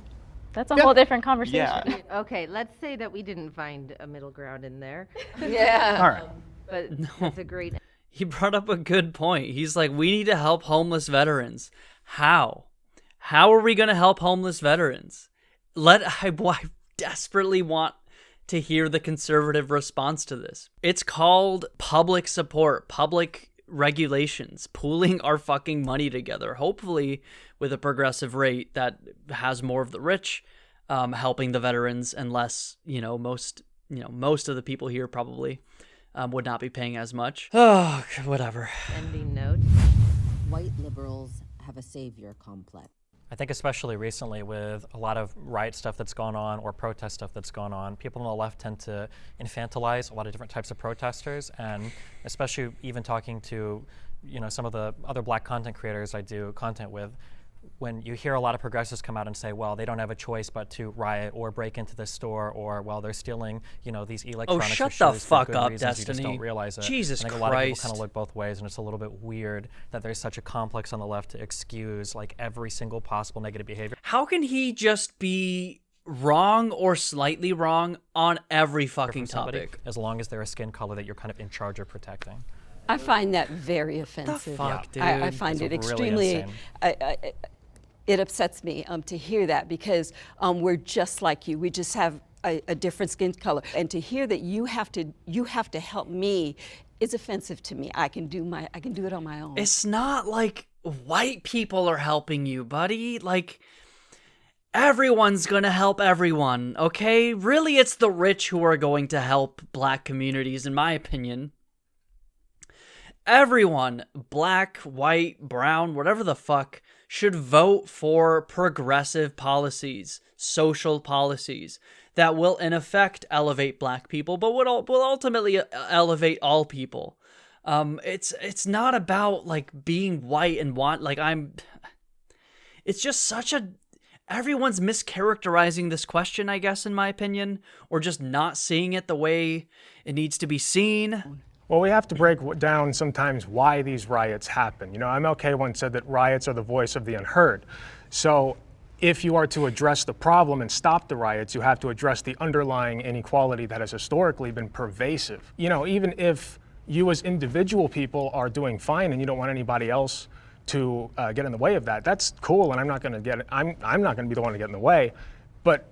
That's a whole different conversation. Yeah. Okay, let's say that we didn't find a middle ground in there. Yeah. All right. But that's a great... He brought up a good point. He's like, we need to help homeless veterans. How? How are we going to help homeless veterans? I desperately want to hear the conservative response to this. It's called public support, public regulations, pooling our fucking money together, hopefully with a progressive rate that has more of the rich helping the veterans and less, most of the people here probably would not be paying as much. Oh, whatever. Ending note. White liberals have a savior complex. I think especially recently with a lot of riot stuff that's gone on or protest stuff that's gone on, people on the left tend to infantilize a lot of different types of protesters, and especially even talking to, some of the other black content creators I do content with, when you hear a lot of progressives come out and say, well, they don't have a choice but to riot or break into this store, or, well, they're stealing, these electronics. shut or the shoes fuck for good up, reasons. You just Destiny. don't realize it. Jesus I think a lot of people Christ. kind of look both ways, and it's a little bit weird that there's such a complex on the left to excuse like every single possible negative behavior. How can he just be wrong or slightly wrong on every fucking topic? As long as they're a skin color that you're kind of in charge of protecting. I find that very offensive. fuck, dude? I find It's it really extremely... insane. It upsets me to hear that, because we're just like you. We just have a different skin color, and to hear that you have to help me is offensive to me. I can do it on my own. It's not like white people are helping you, buddy. Like, everyone's gonna help everyone, okay? Really, it's the rich who are going to help black communities, in my opinion. Everyone, black, white, brown, whatever the fuck, should vote for progressive policies, social policies that will in effect elevate black people, but will ultimately elevate all people. It's not about like being white and it's just such a, everyone's mischaracterizing this question, I guess, in my opinion, or just not seeing it the way it needs to be seen. Well, we have to break down sometimes why these riots happen. You know, MLK once said that riots are the voice of the unheard. So if you are to address the problem and stop the riots, you have to address the underlying inequality that has historically been pervasive. You know, even if you as individual people are doing fine and you don't want anybody else to get in the way of that, that's cool, and I'm not going to be the one to get in the way, but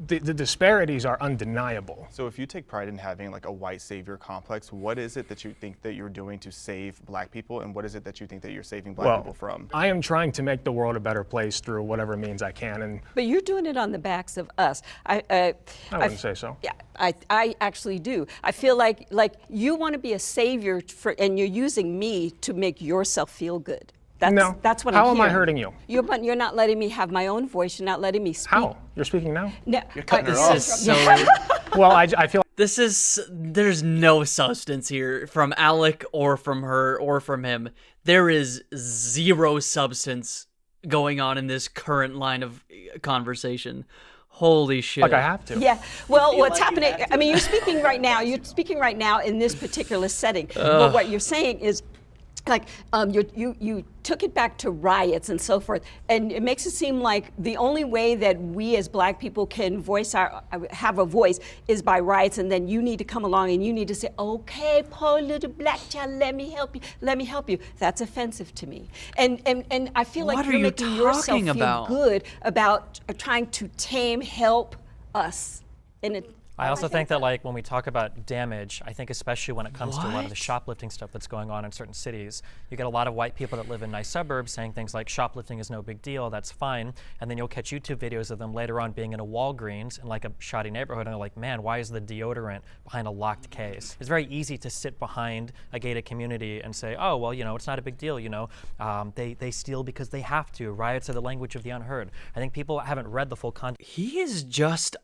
the disparities are undeniable. So if you take pride in having like a white savior complex, what is it that you think that you're doing to save black people, and what is it that you think that you're saving black people from? I am trying to make the world a better place through whatever means I can. And but you're doing it on the backs of us. I wouldn't say so. Yeah, I actually do. I feel like you want to be a savior and you're using me to make yourself feel good. That's what I'm How am I hearing. hurting you? You're not letting me have my own voice. You're not letting me speak. How? You're speaking now? No, You're cutting her off. This is so... Well, I feel there's no substance here from Alec or from her or from him. There is zero substance going on in this current line of conversation. Holy shit. like I have to. Yeah. Well, what's happening? I mean, you're speaking right now. You're speaking right now in this particular setting. But what you're saying is, like, you took it back to riots and so forth, and it makes it seem like the only way that we as black people can have a voice is by riots, and then you need to come along and you need to say, okay, poor little black child, let me help you. That's offensive to me. And I feel like you're making yourself feel good about trying to help us. And I also think that, like, when we talk about damage, I think especially when it comes to a lot of the shoplifting stuff that's going on in certain cities, you get a lot of white people that live in nice suburbs saying things like shoplifting is no big deal, that's fine, and then you'll catch YouTube videos of them later on being in a Walgreens in like a shoddy neighborhood, and they're like, man, why is the deodorant behind a locked case? It's very easy to sit behind a gated community and say, oh, well, you know, it's not a big deal, you know, they steal because they have to. Riots are the language of the unheard. I think people haven't read the full context. He is just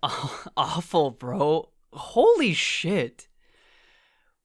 awful, bro. Holy shit.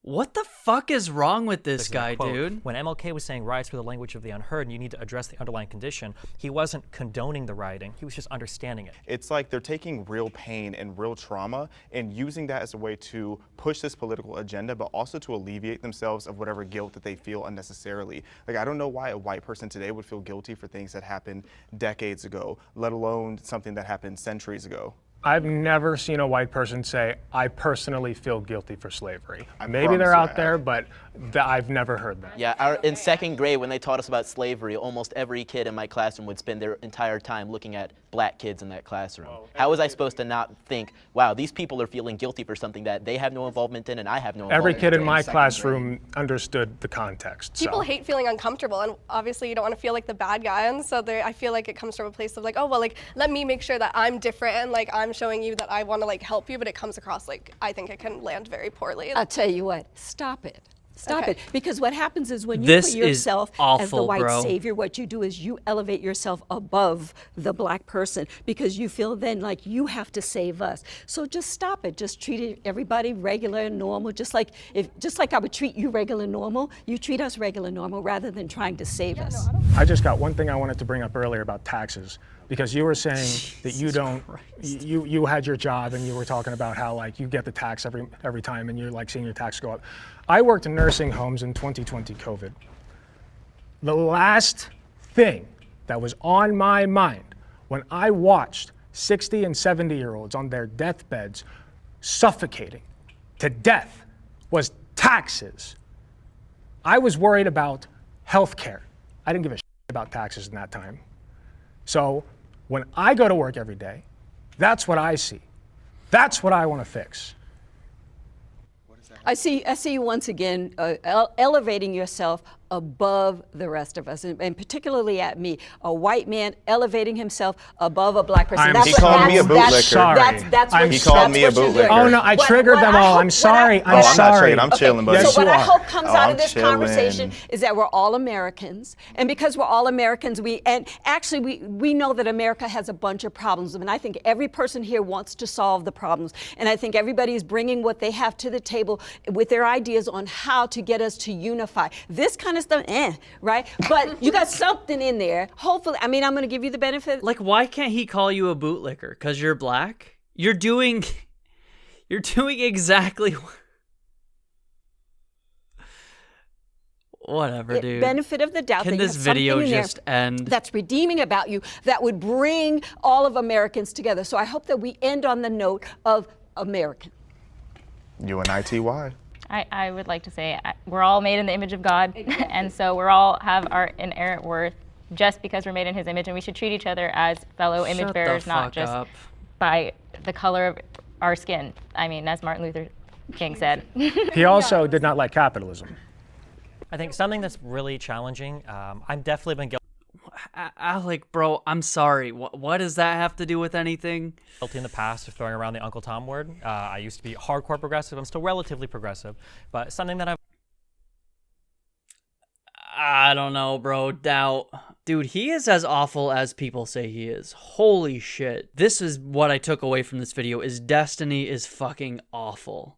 What the fuck is wrong with this guy, dude? When MLK was saying riots were the language of the unheard and you need to address the underlying condition, he wasn't condoning the rioting, he was just understanding it. It's like they're taking real pain and real trauma and using that as a way to push this political agenda, but also to alleviate themselves of whatever guilt that they feel unnecessarily. Like, I don't know why a white person today would feel guilty for things that happened decades ago, let alone something that happened centuries ago. I've never seen a white person say, I personally feel guilty for slavery. Maybe they're out there, but I've never heard that. Yeah, in second grade when they taught us about slavery, almost every kid in my classroom would spend their entire time looking at black kids in that classroom. How was I supposed to not think, wow, these people are feeling guilty for something that they have no involvement in and I have no involvement in? Every kid in my classroom understood the context. People hate feeling uncomfortable, and obviously you don't want to feel like the bad guy, and so I feel like it comes from a place of like, oh, well, like, let me make sure that I'm different and like I'm showing you that I want to like help you, but it comes across like I think it can land very poorly. I'll tell you what, stop it. Stop it. Because what happens is when you This put yourself is awful, as the white bro. savior, what you do is you elevate yourself above the black person because you feel then like you have to save us. So just stop it. Just treat everybody regular and normal. Just like I would treat you regular and normal, you treat us regular and normal rather than trying to save us. I just got one thing I wanted to bring up earlier about taxes, because you were saying that you don't, you had your job and you were talking about how like you get the tax every time and you're like seeing your tax go up. I worked in nursing homes in 2020 COVID. The last thing that was on my mind when I watched 60 and 70-year-olds on their deathbeds suffocating to death was taxes. I was worried about healthcare. I didn't give a shit about taxes in that time. So when I go to work every day, that's what I see. That's what I want to fix. I see you once again elevating yourself above the rest of us, and particularly at me, a white man elevating himself above a black person. He called me a bootlicker. Sorry. He called me a bootlicker. Oh no, I triggered them all. I'm sorry. I'm sorry. I'm chilling, buddy. So what I hope comes out I'm of this chilling. conversation is that we're all Americans, and because we're all Americans, we know that America has a bunch of problems, and I think every person here wants to solve the problems, and I think everybody is bringing what they have to the table with their ideas on how to get us to unify. This kind of stuff, right? But you got something in there. Hopefully, I mean, I'm going to give you the benefit. Like, why can't he call you a bootlicker? Because you're black? You're doing exactly whatever, dude. Benefit of the doubt. Can that you this have something video in there just end? That's redeeming about you, that would bring all of Americans together. So I hope that we end on the note of American. UNITY. I would like to say we're all made in the image of God, and so we're all have our inherent worth just because we're made in His image, and we should treat each other as fellow image bearers, not just by the color of our skin. I mean, as Martin Luther King said. He also did not like capitalism. I think something that's really challenging, I've definitely been Alec, bro, I'm sorry. What does that have to do with anything? guilty in the past of throwing around the Uncle Tom word. I used to be hardcore progressive. I'm still relatively progressive, but something that I don't know, bro. Doubt. Dude, he is as awful as people say he is. Holy shit. This is what I took away from this video, is Destiny is fucking awful.